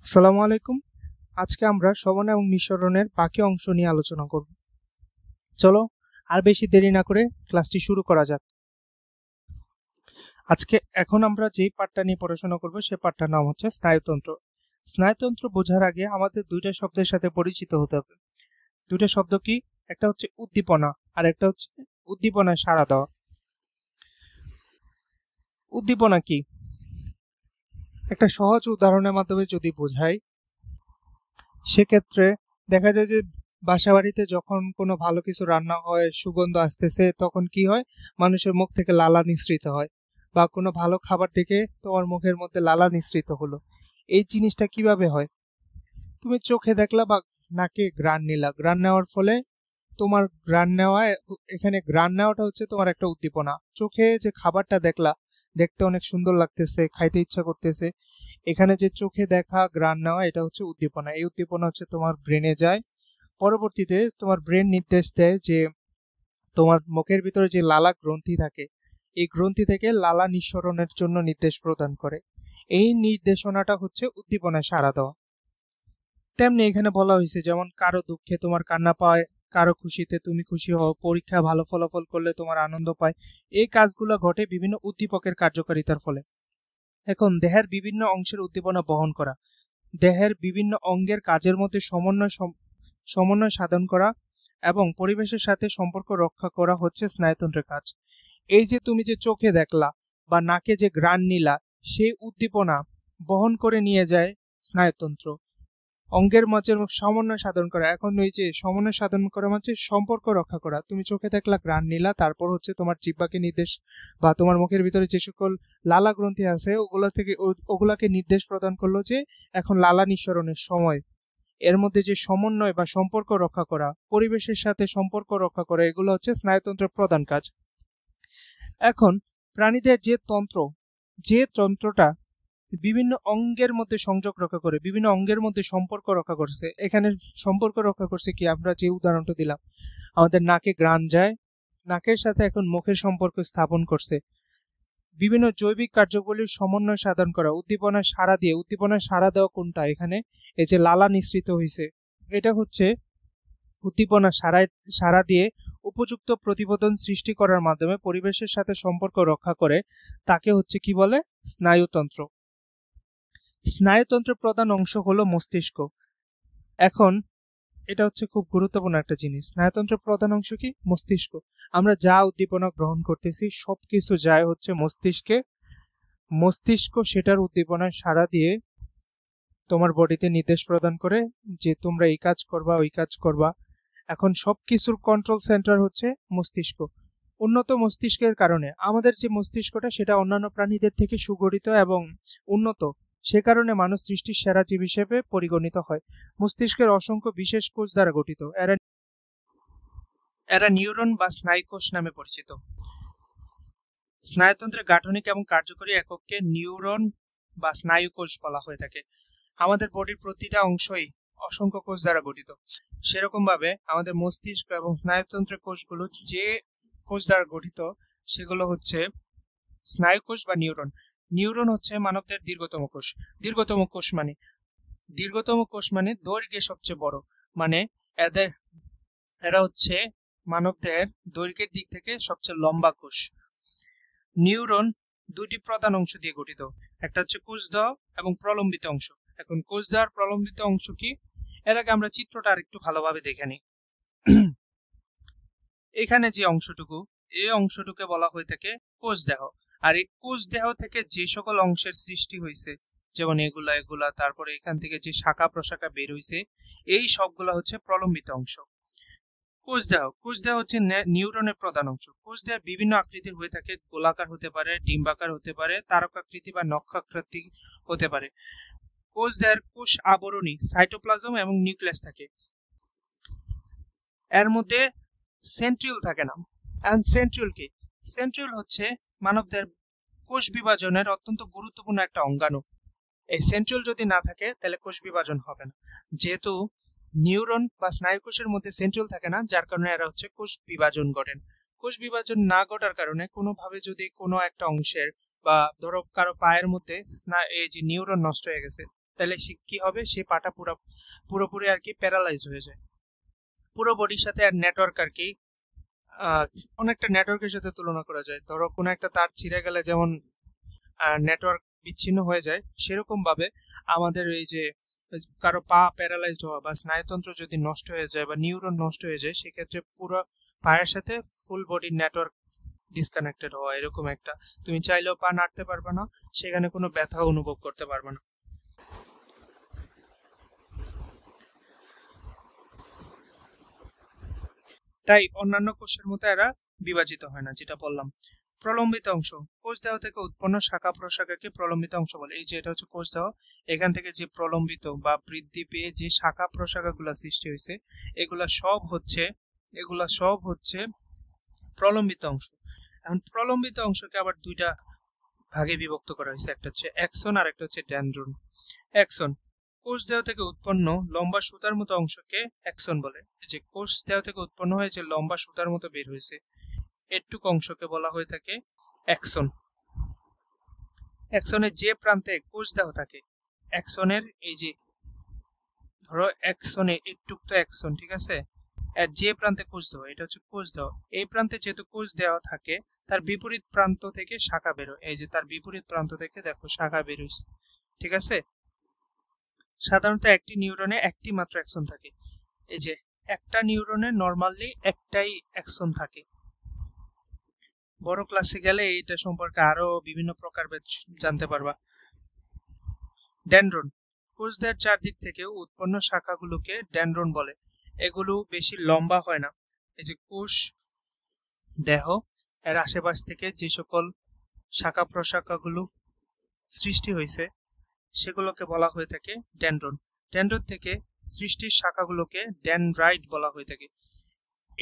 আসসালামু আলাইকুম। আজকে আমরা শ্রবণ এবং নিঃসরণের বাকি অংশ নিয়ে আলোচনা করব। চলো আর বেশি দেরি না করে ক্লাসটি শুরু করা যাক। এখন আমরা যেই পাঠটা নিয়ে পড়াশোনা করব সে পাঠটার নাম হচ্ছে স্নায়ুতন্ত্র। স্নায়ুতন্ত্র বোঝার আগে আমাদের দুইটা শব্দের সাথে পরিচিত হতে হবে। দুইটা শব্দ কি? একটা হচ্ছে উদ্দীপনা আর একটা হচ্ছে উদ্দীপনায় সাড়া দেওয়া। উদ্দীপনা কি? একটা সহজ উদাহরণের মাধ্যমে যদি বোঝাই, সেক্ষেত্রে দেখা যায় যে বাসাবাড়িতে যখন কোনো ভালো কিছু রান্না হয়, সুগন্ধ আসতেছে, তখন কি হয়? মানুষের মুখ থেকে লালা নিঃসৃত হয়, বা কোনো ভালো খাবার দেখে তোমার মুখের মধ্যে লালা নিঃসৃত হলো। এই জিনিসটা কিভাবে হয়? তুমি চোখে দেখলা বা নাকে ঘ্রাণ নিলা, ঘ্রাণ নেওয়ার ফলে তোমার ঘ্রাণ নেওয়া, এখানে ঘ্রাণ নেওয়াটা হচ্ছে তোমার একটা উদ্দীপনা। চোখে যে খাবারটা দেখলা, দেখতে অনেক সুন্দর লাগতেছে, খাইতে ইচ্ছা করতেছে, এখানে যে চোখে দেখা ঘ্রাণ নেওয়া, এটা হচ্ছে উদ্দীপনা। এই উদ্দীপনা হচ্ছে তোমার ব্রেনে যায়, পরবর্তীতে তোমার ব্রেন নির্দেশ দেয় যে তোমার মুখের ভিতরে যে লালা গ্রন্থি থাকে, এই গ্রন্থি থেকে লালা নিঃসরণের জন্য নির্দেশ প্রদান করে। এই নির্দেশনাটা হচ্ছে উদ্দীপনায় সাড়া দেওয়া। তেমনি এখানে বলা হয়েছে যেমন কারো দুঃখে তোমার কান্না পায়, কারো খুশিতে তুমি খুশি হও, পরীক্ষা ভালো ফলাফল করলে তোমার আনন্দ পায়। এই কাজগুলো ঘটে বিভিন্ন উদ্দীপকের কার্যকারিতার ফলে। এখন দেহের বিভিন্ন অংশের উদ্দীপনা বহন করা, দেহের বিভিন্ন অঙ্গের কাজের মধ্যে সমন্বয় সাধন করা এবং পরিবেশের সাথে সম্পর্ক রক্ষা করা হচ্ছে স্নায়ুতন্ত্রের কাজ। এই যে তুমি যে চোখে দেখলা বা নাকে যে ঘ্রাণ নিলা, সেই উদ্দীপনা বহন করে নিয়ে যায় স্নায়ুতন্ত্র। অঙ্গের মাঝে সমন্বয় সাধন করা, এখন ওই যে সমন্বয় সাধন করা মানে সম্পর্ক রক্ষা করা। তুমি চোখে দেখলা, ঘ্রাণ নিলা, তারপর হচ্ছে তোমার জিহ্বাকে নির্দেশ বা তোমার মুখের ভিতরে যে সকল লালা গ্রন্থি আছে ওগুলাকে নির্দেশ প্রদান করলো যে এখন লালা নিঃসরণের সময়। এর মধ্যে যে সমন্বয় বা সম্পর্ক রক্ষা করা, পরিবেশের সাথে সম্পর্ক রক্ষা করা, এগুলো হচ্ছে স্নায়ুতন্ত্রের প্রধান কাজ। এখন প্রাণীদের যে তন্ত্রটা বিভিন্ন অঙ্গের মধ্যে সংযোগ রক্ষা করে, বিভিন্ন অঙ্গের মধ্যে সম্পর্ক রক্ষা করছে, এখানে সম্পর্ক রক্ষা করছে কি? আমরা যে উদাহরণটা দিলাম, আমাদের নাকে ঘ্রাণ যায়, নাকের সাথে এখন মুখের সম্পর্ক স্থাপন করছে। বিভিন্ন জৈবিক কার্যগুলির সমন্বয় সাধন করা, উদ্দীপনায় সাড়া দেওয়া কোনটা? এখানে এই যে লালা নিঃসৃত হয়েছে, এটা হচ্ছে উদ্দীপনা সাড়া দিয়ে উপযুক্ত প্রতিবেদন সৃষ্টি করার মাধ্যমে পরিবেশের সাথে সম্পর্ক রক্ষা করে, তাকে হচ্ছে কি বলে? স্নায়ুতন্ত্র। স্নায়ুতন্ত্রের প্রধান অংশ হলো মস্তিষ্ক। এখন এটা হচ্ছে খুব গুরুত্বপূর্ণ একটা জিনিস। স্নায়ুতন্ত্রের প্রধান অংশ কি? মস্তিষ্ক। আমরা যা উদ্দীপনা গ্রহণ করতেছি সবকিছু যায় হচ্ছে মস্তিষ্কে। মস্তিষ্ক সেটার উদ্দীপনায় সাড়া দিয়ে তোমার বডিতে নির্দেশ প্রদান করে যে তোমরা এই কাজ করবা, ওই কাজ করবা। এখন সবকিছুর কন্ট্রোল সেন্টার হচ্ছে মস্তিষ্ক। উন্নত মস্তিষ্কের কারণে আমাদের যে মস্তিষ্কটা, সেটা অন্যান্য প্রাণীদের থেকে সুগঠিত এবং উন্নত, সে কারণে মানুষ সৃষ্টির সেরা জীব হিসেবে পরিগণিত হয়। মস্তিষ্কের অসংখ্য বিশেষ কোষ দ্বারা গঠিত, এরা নিউরন বা স্নায়ুকোষ নামে পরিচিত। স্নায়ুতন্ত্রের গাঠনিক এবং কার্যকরী একককে নিউরন বা স্নায়ুকোষ বলা হয়ে থাকে। আমাদের বডির প্রতিটা অংশই অসংখ্য কোষ দ্বারা গঠিত। সেরকম ভাবে আমাদের মস্তিষ্ক এবং স্নায়ুতন্ত্রের কোষগুলো যে কোষ দ্বারা গঠিত, সেগুলো হচ্ছে স্নায়ুকোষ বা নিউরন। নিউরন হচ্ছে মানবদের দীর্ঘতম কোষ মানে দৈর্ঘ্যে সবচেয়ে বড়, মানে এরা হচ্ছে মানবদের দৈর্ঘ্যের দিক থেকে সবচেয়ে লম্বা কোষ। নিউরন দুইটি প্রধান অংশ দিয়ে গঠিত, একটা হচ্ছে কোষদেহ এবং প্রলম্বিত অংশ। এখন কোষদেহ আর প্রলম্বিত অংশ কি, এর আগে আমরা চিত্রটা আর একটু ভালোভাবে দেখে নিই। এখানে যে অংশটুকু, এই অংশটুকে বলা হয়ে থাকে কোষদেহ। আর এই কোষদেহ থেকে যে সকল অংশের সৃষ্টি হয়েছে, যেমন এগুলা, তারপরে এখান থেকে যে শাখা প্রশাখা বের হয়েছে, এই সবগুলা হচ্ছে প্রলম্বিত অংশ। কোষদেহ হচ্ছে নিউরনের প্রধান অংশ। কোষদেহ বিভিন্ন আকৃতির হয়ে থাকে, গোলাকার হতে পারে, ডিম্বাকার হতে পারে, তারকাকৃতি বা নক্ষাকৃতি হতে পারে। কোষদেহের কোষ আবরণী সাইটোপ্লাজম এবং নিউক্লিয়াস থাকে, এর মধ্যে সেন্ট্রিওল থাকে না। এন্ড সেন্ট্রিওল কি? সেন্ট্রিওল হচ্ছে মানবদের কোষ বিভাজনের অত্যন্ত গুরুত্বপূর্ণ একটা অঙ্গাণু। এই সেন্ট্রিওল যদি না থাকে তাহলে কোষ বিভাজন হবে না। যেহেতু নিউরন বা স্নায়ুকোষের মধ্যে সেন্ট্রিওল থাকে না, যার কারণে এরা হচ্ছে কোষ বিভাজন ঘটেন। কোষ বিভাজন না ঘটার কারণে কোনোভাবে যদি কোনো একটা অংশের, বা ধরো কারো পায়ের মধ্যে এই যে নিউরন নষ্ট হয়ে গেছে, তাহলে কি হবে, সেই পাটা পুরোপুরি আর কি প্যারালাইজ হয়ে যায়। পুরো বডির সাথে আর নেটওয়ার্ক আর কি অনেকটা নেটওয়ার্কের সাথে তুলনা করা যায়। ধরো কোনো একটা তার ছিঁড়ে গেলে যেমন নেটওয়ার্ক বিচ্ছিন্ন হয়ে যায়, সেরকম ভাবে আমাদের এই যে কারো পা প্যারালাইজড হওয়া বা স্নায়ুতন্ত্র যদি নষ্ট হয়ে যায় বা নিউরন নষ্ট হয়ে যায়, সেক্ষেত্রে পুরো পায়ের সাথে ফুল বডির নেটওয়ার্ক ডিসকানেক্টেড হওয়া, এরকম একটা। তুমি চাইলেও পা নাড়তে পারবে না, সেখানে কোনো ব্যথা অনুভব করতে পারবে না। তাই অন্যান্য কোষের মতো এরা বিভাজিত হয় না, যেটা বললাম। প্রলম্বিত অংশ, কোষ দেহ থেকে উৎপন্ন শাখা প্রশাখাকে প্রলম্বিত অংশ বলে। এই যে এটা হচ্ছে কোষ দেহ, এখান থেকে যে প্রলম্বিত বা বৃদ্ধি পেয়ে যে শাখা প্রশাখাগুলো সৃষ্টি হয়েছে, এগুলা সব হচ্ছে প্রলম্বিত অংশ। এখন প্রলম্বিত অংশকে আবার দুইটা ভাগে বিভক্ত করা হয়েছে, একটা হচ্ছে অ্যাক্সন আর একটা হচ্ছে ডেনড্রন। অ্যাক্সন, কোষ দেহ থেকে উৎপন্ন লম্বা সুতার মতো অংশকে অ্যাক্সন বলে। যে কোষ দেহ থেকে উৎপন্ন হয়ে যে লম্বা সুতার মতো বের হয়েছে, এটুকু অংশকে বলা হয়ে থাকে অ্যাক্সন। অ্যাক্সনের যে প্রান্তে কোষ দেহ থাকে, অ্যাক্সনের এই যে ধরো অ্যাক্সনে একটুক তো অ্যাক্সন, ঠিক আছে, এর যে প্রান্তে কোষ দেহ, এটা হচ্ছে কোষ দেহ, এই প্রান্তে যেহেতু কোষ দেহ থাকে, তার বিপরীত প্রান্ত থেকে শাখা বেরোয়। এই যে তার বিপরীত প্রান্ত থেকে দেখো শাখা বেরোইছে, ঠিক আছে। সাধারণত একটি নিউরনে একটি মাত্র অ্যাক্সন থাকে। এই যে একটা নিউরনে নরমালি একটাই অ্যাক্সন থাকে। বড় ক্লাসে গেলে এইটা সম্পর্কে আরো বিভিন্ন প্রকারভেদ জানতে পারবা। ডেনড্রন, কোষদের চারদিক থেকে উৎপন্ন শাখাগুলোকে ডেনড্রন বলে। এগুলো বেশি লম্বা হয় না। এই যে কোষ দেহ, এর আশেপাশ থেকে যে সকল শাখা প্রশাখাগুলো সৃষ্টি হয়েছে, সেগুলোকে বলা হয়ে থাকে ডেনড্রন। ডেনড্রন থেকে সৃষ্টির শাখাগুলোকে ডেনড্রাইট বলা হয়ে থাকে।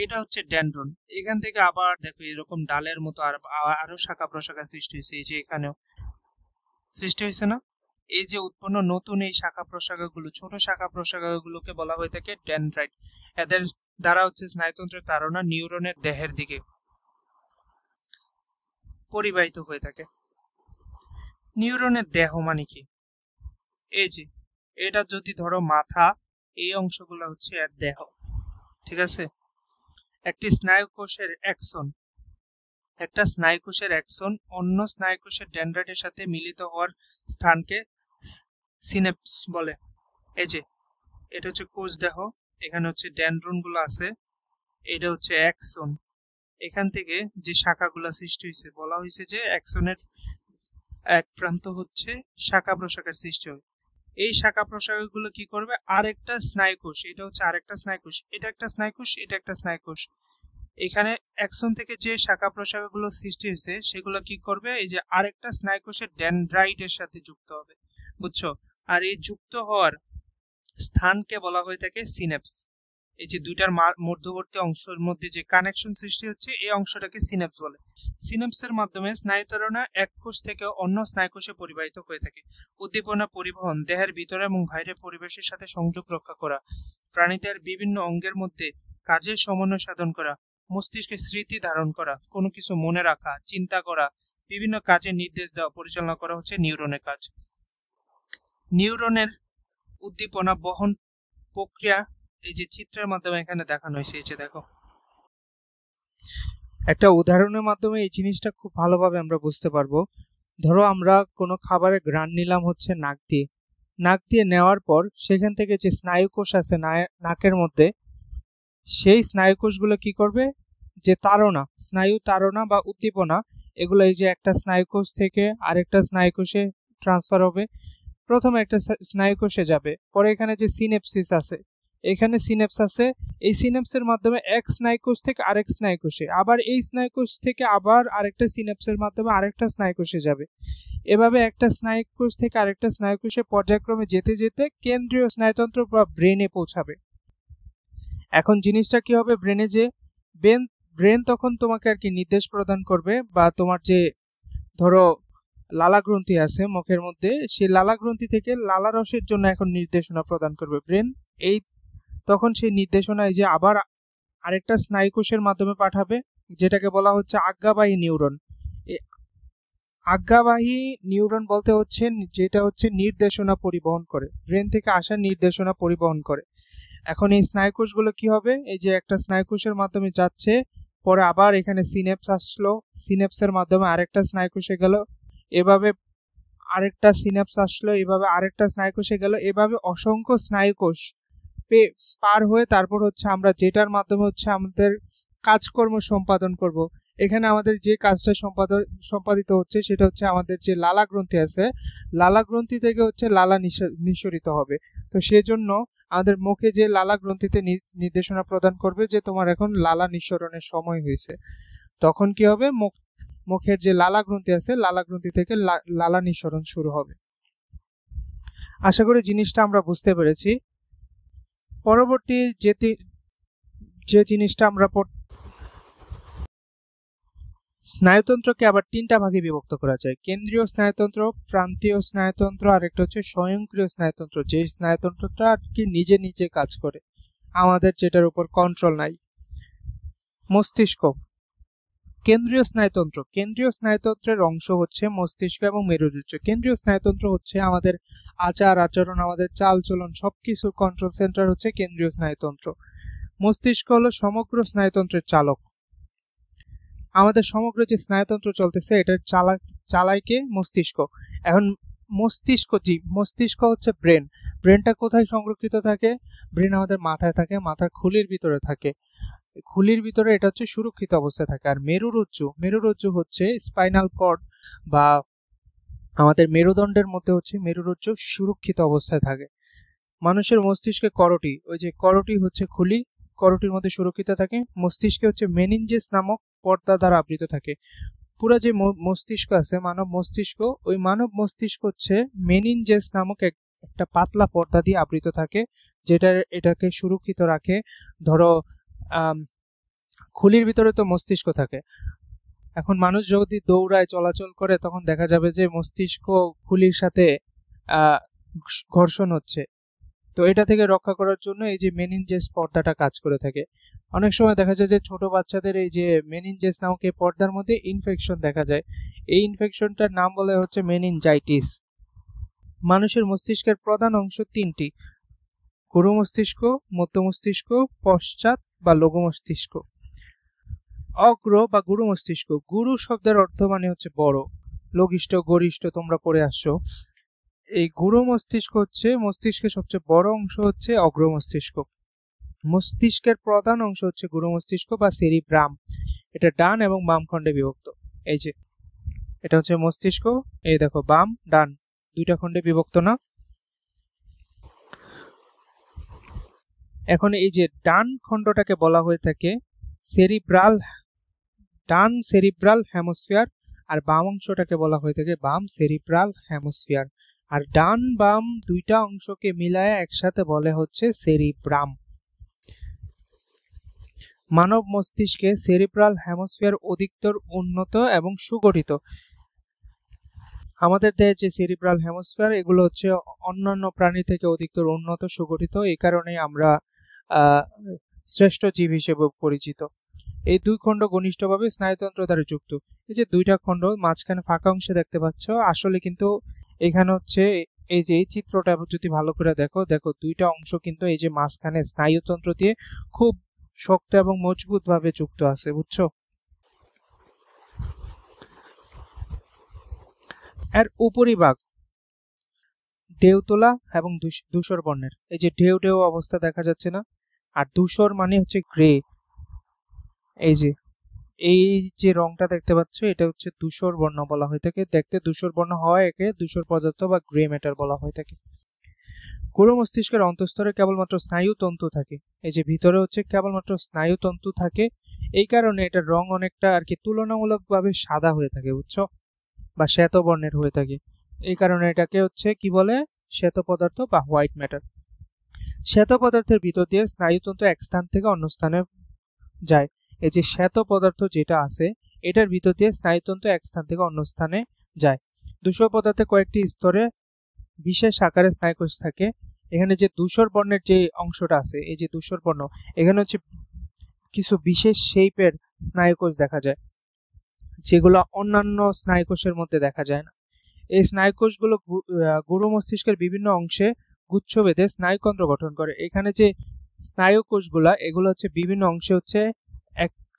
এটা হচ্ছে ডেনড্রন। এখান থেকে আবার দেখো এরকম ডালের মতো আরো শাখা প্রশাখা সৃষ্টি হয়েছে। এই যে এখানেও সৃষ্টি হয়েছে না, এই যে উৎপন্ন নতুন এই শাখা প্রশাখাগুলো, ছোট শাখা প্রশাখাগুলোকে বলা হয়ে থাকে ডেনড্রাইট। এদের দ্বারা হচ্ছে স্নায়ুতন্ত্রের তাড়না নিউরনের দেহের দিকে পরিবাহিত হয়ে থাকে। নিউরনের দেহ মানে কি, এই যে এটা যদি ধরো মাথা, এই অংশগুলো হচ্ছে এর দেহ, ঠিক আছে। একটি স্নায়ুকোষের অ্যাক্সন অন্য স্নায়ুকোষের ডেনড্রাইটের সাথে মিলিত হওয়ার স্থানকে সিনেপস বলে। এই যে এটা হচ্ছে কোষ দেহ, এখানে হচ্ছে ডেনড্রন গুলো আছে, এটা হচ্ছে অ্যাক্সন। এখান থেকে যে শাখাগুলো সৃষ্টি হয়েছে, বলা হয়েছে যে অ্যাক্সনের এক প্রান্ত হচ্ছে শাখা প্রশাখার সৃষ্টি হয়। এই শাখা প্রশাখাগুলো কি করবে, আরেকটা স্নায়ুকোষ, এটা হচ্ছে আরেকটা স্নায়ুকোষ, এটা একটা স্নায়ুকোষ, এটা একটা স্নায়ুকোষ, এখানে অ্যাক্সন থেকে যে শাখা প্রশাখাগুলো সৃষ্টি হয়েছে, সেগুলো কি করবে, এই যে আরেকটা স্নায়ুকোষের ডেনড্রাইটের সাথে যুক্ত হবে, বুঝছো। আর এই যুক্ত হওয়ার স্থানকে বলা হয়ে থাকে সিনেপস। এই যে দুইটার মধ্যবর্তী অংশের মধ্যে যে কানেকশন সৃষ্টি হচ্ছে, এই অংশটাকে সিনেপস বলে। সিনেপসের মাধ্যমে স্নায়ুতাড়না এক কোষ থেকে অন্য স্নায়ুকোষে পরিবাহিত হয়ে থাকে। উদ্দীপনা পরিবহন, দেহের ভিতরে এবং বাইরের পরিবেশের সাথে সংযোগ রক্ষা করা, প্রাণীদের বিভিন্ন অঙ্গের মধ্যে কাজের সমন্বয় সাধন করা, মস্তিষ্কে স্মৃতি ধারণ করা, কোনো কিছু মনে রাখা, চিন্তা করা, বিভিন্ন কাজের নির্দেশ দেওয়া, পরিচালনা করা হচ্ছে নিউরনের কাজ। নিউরনের উদ্দীপনা বহন প্রক্রিয়া এই যে চিত্রের মাধ্যমে এখানে দেখানো হয়েছে, এই যে দেখো একটা উদাহরণের মাধ্যমে এই জিনিসটা খুব ভালোভাবে আমরা বুঝতে পারবো। ধরো আমরা কোনো খাবারের ঘ্রাণ নিলাম হচ্ছে নাক দিয়ে নেওয়ার পর সেখান থেকে যে স্নায়ুকোষ আছে নাকের মধ্যে, সেই স্নায়ুকোষগুলো কি করবে, যে স্নায়ু তাড়না বা উদ্দীপনা, এগুলো এই যে একটা স্নায়ুকোষ থেকে আরেকটা স্নায়ুকোষে ট্রান্সফার হবে। প্রথমে একটা স্নায়ুকোষে যাবে, পরে এখানে যে সিনেপসিস আছে, এখানে সিনেপস আছে, এই সিনেপসের মাধ্যমে এক স্নায়ুকোষ থেকে আরেক স্নায়ুকোষে, আবার এই স্নায়ুকোষ থেকে আবার আরেকটা সিনেপসের মাধ্যমে আরেকটা স্নায়ুকোষে যাবে। এভাবে একটা স্নায়ুকোষ থেকে আরেকটা স্নায়ুকোষে পর্যায়ক্রমে যেতে যেতে কেন্দ্রীয় স্নায়ুতন্ত্র বা ব্রেনে পৌঁছাবে। এখন জিনিসটা কি হবে, ব্রেনে যে ব্রেন তখন তোমাকে আর কি নির্দেশ প্রদান করবে, বা তোমার যে ধরো লালা গ্রন্থি আছে মুখের মধ্যে, সেই লালা গ্রন্থি থেকে লালা রসের জন্য এখন নির্দেশনা প্রদান করবে ব্রেন। এই তখন সেই নির্দেশনা এই যে আবার আরেকটা স্নায়ুকোষের মাধ্যমে পাঠাবে, যেটাকে বলা হচ্ছে আজ্ঞাবাহী নিউরন। এই আজ্ঞাবাহী নিউরন বলতে হচ্ছে যেটা হচ্ছে নির্দেশনা পরিবহন করে, ব্রেন থেকে আসা নির্দেশনা পরিবহন করে। এখন এই স্নায়ুকোষগুলো কি হবে, এই যে একটা স্নায়ুকোষের মাধ্যমে যাচ্ছে, পরে আবার এখানে সিনেপস আসলো, সিনেপসের মাধ্যমে আরেকটা স্নায়ুকোষে গেল, এভাবে আরেকটা সিনেপস আসলো, এভাবে আরেকটা স্নায়ুকোষে গেল, এভাবে অসংখ্য স্নায়ুকোষ পার হয়ে তারপর হচ্ছে আমরা যেটার মাধ্যমে হচ্ছে আমাদের কাজকর্ম সম্পাদন করব। এখানে আমাদের যে কাজটা সম্পাদিত হচ্ছে সেটা হচ্ছে আমাদের যে লালা গ্রন্থি আছে, লালা গ্রন্থি থেকে হচ্ছে লালা নিঃসরিত হবে। তো সেজন্য আমাদের মুখে যে লালা গ্রন্থিতে নির্দেশনা প্রদান করবে যে তোমার এখন লালা নিঃসরণের সময় হয়েছে, তখন কি হবে, মুখের যে লালা গ্রন্থি আছে লালা গ্রন্থি থেকে লালা নিঃসরণ শুরু হবে। আশা করি জিনিসটা আমরা বুঝতে পেরেছি। পরবর্তী যে জিনিসটা আমরা স্নায়ুতন্ত্রকে আবার তিনটা ভাগে বিভক্ত করা যায়, কেন্দ্রীয় স্নায়ুতন্ত্র, প্রান্তীয় স্নায়ুতন্ত্র, আর একটা হচ্ছে স্বয়ংক্রিয় স্নায়ুতন্ত্র, যে স্নায়ুতন্ত্রটা আর কি নিজে নিজে কাজ করে, আমাদের যেটার উপর কন্ট্রোল নাই। মস্তিষ্ক, কেন্দ্রীয় স্নায়ুতন্ত্র, কেন্দ্রীয় স্নায়ুতন্ত্রের অংশ হচ্ছে মস্তিষ্ক এবং মেরুজ্জু। কেন্দ্রীয় স্নায়ুতন্ত্র হচ্ছে আমাদের আচার আচরণ, আমাদের চালচলন সবকিছুর কন্ট্রোল সেন্টার হচ্ছে কেন্দ্রীয় স্নায়ুতন্ত্র। মস্তিষ্ক হলো সমগ্র স্নায়ুতন্ত্রের চালক। আমাদের সমগ্র যে স্নায়ুতন্ত্র চলতেছে এটার চালায় মস্তিষ্ক। এখন মস্তিষ্ক হচ্ছে ব্রেন। ব্রেনটা কোথায় সংরক্ষিত থাকে? ব্রেন আমাদের মাথায় থাকে, মাথার খুলির ভিতরে থাকে। খুলির ভিতরে এটা হচ্ছে সুরক্ষিত অবস্থায় থাকে। আর মেরুরজ্জু হচ্ছে স্পাইনাল কর্ড বা আমাদের মেরুদণ্ডের মধ্যে হচ্ছে মেরুরজ্জু সুরক্ষিত অবস্থায় থাকে। মানুষের মস্তিষ্কে করটি, ওই যে করটি হচ্ছে খুলি, করটির মধ্যে সুরক্ষিত থাকে। মস্তিষ্কে হচ্ছে মেনিনজেস নামক পর্দা দ্বারা আবৃত থাকে। পুরো যে মস্তিষ্ক আছে মানব মস্তিষ্ক, ওই মানব মস্তিষ্ক হচ্ছে মেনিনজেস নামক একটা পাতলা পর্দা দিয়ে আবৃত থাকে, যেটা এটাকে সুরক্ষিত রাখে। ধরো খুলির ভিতরে তো মস্তিষ্ক থাকে, এখন মানুষ যদি দৌড়ায় চলাচল করে তখন দেখা যাবে যে মস্তিষ্ক খুলির সাথে ঘর্ষণ হচ্ছে। তো এটা থেকে রক্ষা করার জন্য এই যে মেনিনজেস পর্দাটা কাজ করে থাকে। অনেক সময় দেখা যায় যে ছোট বাচ্চাদের এই যে মেনিনজেস নামক এই পর্দার মধ্যে ইনফেকশন দেখা যায়। এই ইনফেকশনটার নাম বলা হচ্ছে মেনিনজাইটিস। মানুষের মস্তিষ্কের প্রধান অংশ তিনটি: গুরু মস্তিষ্ক, মধ্য মস্তিষ্ক, পশ্চাৎ বা লঘু মস্তিষ্ক। অগ্র বা গুরু মস্তিষ্ক, গুরু শব্দের অর্থ মানে হচ্ছে বড়, লঘিষ্ঠ গরিষ্ঠ তোমরা পড়ে আসছো। এই গুরু মস্তিষ্ক হচ্ছে মস্তিষ্কের সবচেয়ে বড় অংশ হচ্ছে অগ্র মস্তিষ্ক। মস্তিষ্কের প্রধান অংশ হচ্ছে গুরু মস্তিষ্ক বা সেরিব্রাম। এটা ডান এবং বাম খণ্ডে বিভক্ত। এই যে এটা হচ্ছে মস্তিষ্ক, এই দেখো বাম ডান দুইটা খণ্ডে বিভক্ত না। এখন এই যে ডান খণ্ডটাকে বলা হয়ে থাকে ডান সেরিব্রাল হেমোস্ফিয়ার, আর বাম অংশটাকে বলা হয়ে থাকে বাম সেরিব্রাল হেমোস্ফিয়ার। আর ডান বাম দুইটা অংশকে মিলায় একসাথে বলে হচ্ছে সেরিব্রাম। মানব মস্তিষ্কে সেরিব্রাল হেমোস্ফিয়ার অধিকতর উন্নত এবং সুগঠিত। আমাদের দেহে যে সেরিব্রাল হেমোস্ফিয়ার এগুলো হচ্ছে অন্যান্য প্রাণী থেকে অধিকতর উন্নত সুগঠিত, এই কারণে আমরা শ্রেষ্ঠ জীব হিসেবে পরিচিত। এই দুই খণ্ড ঘনিষ্ঠভাবে স্নায়ুতন্ত্র দ্বারা যুক্ত। এই যে দুইটা খণ্ড মাঝখানে ফাঁকা অংশে দেখতে পাচ্ছ, আসলে কিন্তু এখানে হচ্ছে এই যে এই চিত্রটা যদি ভালো করে দেখো দুইটা অংশ কিন্তু এই যে মাঝখানে স্নায়ুতন্ত্র দিয়ে খুব শক্ত এবং মজবুত ভাবে যুক্ত আছে, বুঝছো? এর উপরিভাগ ঢেউতোলা এবং ধূসর বর্ণের। এই যে ঢেউ ঢেউ অবস্থা দেখা যাচ্ছে না, আর ধূসর মানে হচ্ছে গ্রে। এই যে রংটা দেখতে পাচ্ছ এটা হচ্ছে ধূসর বর্ণ বলা হয়ে থাকে। দেখতে ধূসর বর্ণ হয় একে ধূসর পদার্থ বা গ্রে ম্যাটার বলা হয়ে থাকে। গুরু মস্তিষ্কের অন্তঃস্তরে কেবলমাত্র স্নায়ুতন্তু থাকে। এই যে ভিতরে হচ্ছে কেবলমাত্র স্নায়ুতন্তু থাকে, এই কারণে এটার রং অনেকটা আর কি তুলনামূলকভাবে সাদা হয়ে থাকে, বুঝছো, বা শ্বেত বর্ণের হয়ে থাকে। এই কারণে এটাকে হচ্ছে কি বলে, শ্বেত পদার্থ বা হোয়াইট ম্যাটার। শ্বেত পদার্থের ভিতর দিয়ে স্নায়ুতন্তু এক স্থান থেকে অন্য স্থানে যায়। এই যে শ্বেত পদার্থ যেটা আছে এটার ভিতর দিয়ে স্নায়ুতন্তু এক স্থান থেকে অন্য স্থানে যায়। ধূসর পদার্থে কয়েকটি স্তরে বিশেষ আকারে স্নায়ুকোষ থাকে। এখানে যে ধূসর বর্ণের যে অংশটা আছে, এই যে ধূসর বর্ণ, এখানে হচ্ছে কিছু বিশেষ শেপের স্নায়ুকোষ দেখা যায়। যেগুলো অন্যান্য স্নায়ুকোষের মধ্যে দেখা যায় না। এই স্নায়ুকোষগুলো গুরু মস্তিষ্কের বিভিন্ন অংশে গুচ্ছ বেঁধে স্নায়ুকেন্দ্র গঠন করে। এখানে যে স্নায়ুকোষগুলা এগুলো হচ্ছে বিভিন্ন অংশে হচ্ছে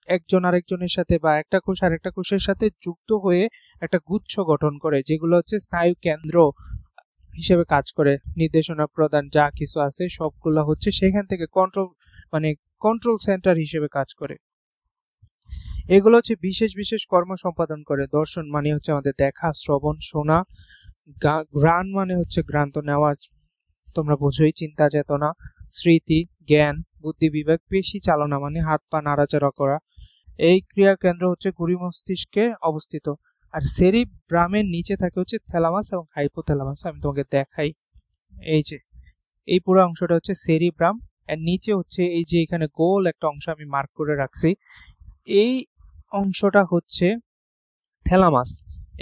একজন আরেকজনের সাথে বা একটা কোষ আরেকটা কোষের সাথে যুক্ত হয়ে একটা গুচ্ছ গঠন করে, যেগুলো হচ্ছে স্নায়ু কেন্দ্র হিসেবে কাজ করে। নির্দেশনা প্রদান যা কিছু আছে সবগুলো হচ্ছে সেখান থেকে কন্ট্রোল সেন্টার হিসেবে কাজ করে। এগুলো হচ্ছে বিশেষ বিশেষ কর্ম সম্পাদন করে। দর্শন মানে হচ্ছে আমাদের দেখা, শ্রবণ, শোনা। ঘ্রাণ মানে হচ্ছে ঘ্রান্ত নেওয়া, তোমরা বোঝোই, চিন্তা, চেতনা, স্মৃতি, জ্ঞান, বুদ্ধি, বিবেক। পেশি চালনা মানে হাত পা নাড়াচাড়া করা। এই ক্রিয়া কেন্দ্র হচ্ছে গুরু মস্তিষ্কে অবস্থিত। আর সেরিব্রামের নিচে থাকে হচ্ছে থ্যালামাস এবং হাইপোথ্যালামাস। আমি তোমাকে দেখাই, এই যে এই পুরো অংশটা হচ্ছে সেরিব্রাম, এর নিচে হচ্ছে এই যে এখানে গোল একটা অংশ আমি মার্ক করে রাখছি, এই অংশটা হচ্ছে থ্যালামাস।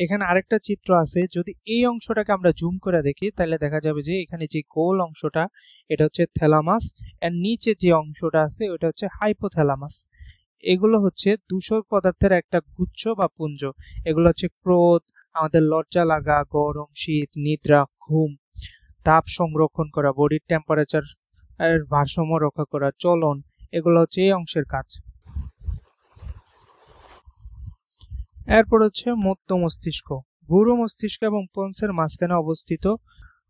এখানে আরেকটা চিত্র আছে, যদি এই অংশটাকে আমরা জুম করে দেখি তাহলে দেখা যাবে যে এখানে যে গোল অংশটা এটা হচ্ছে থ্যালামাস, এর নিচে যে অংশটা আছে ওটা হচ্ছে হাইপোথ্যালামাস। এগুলো হচ্ছে ধূসর পদার্থের একটা গুচ্ছ বা পুঞ্জ। এগুলো হচ্ছে ক্রোধ, আমাদের লজ্জা লাগা, গরম, শীত, নিদ্রা, ঘুম, তাপ সংরক্ষণ করা, বডির টেম্পারেচার এর ভারসাম্য রক্ষা করা, চলন, এগুলো হচ্ছে এই অংশের কাজ। এরপর হচ্ছে মধ্য মস্তিষ্ক। গুরু মস্তিষ্ক এবং পন্সের মাঝখানে অবস্থিত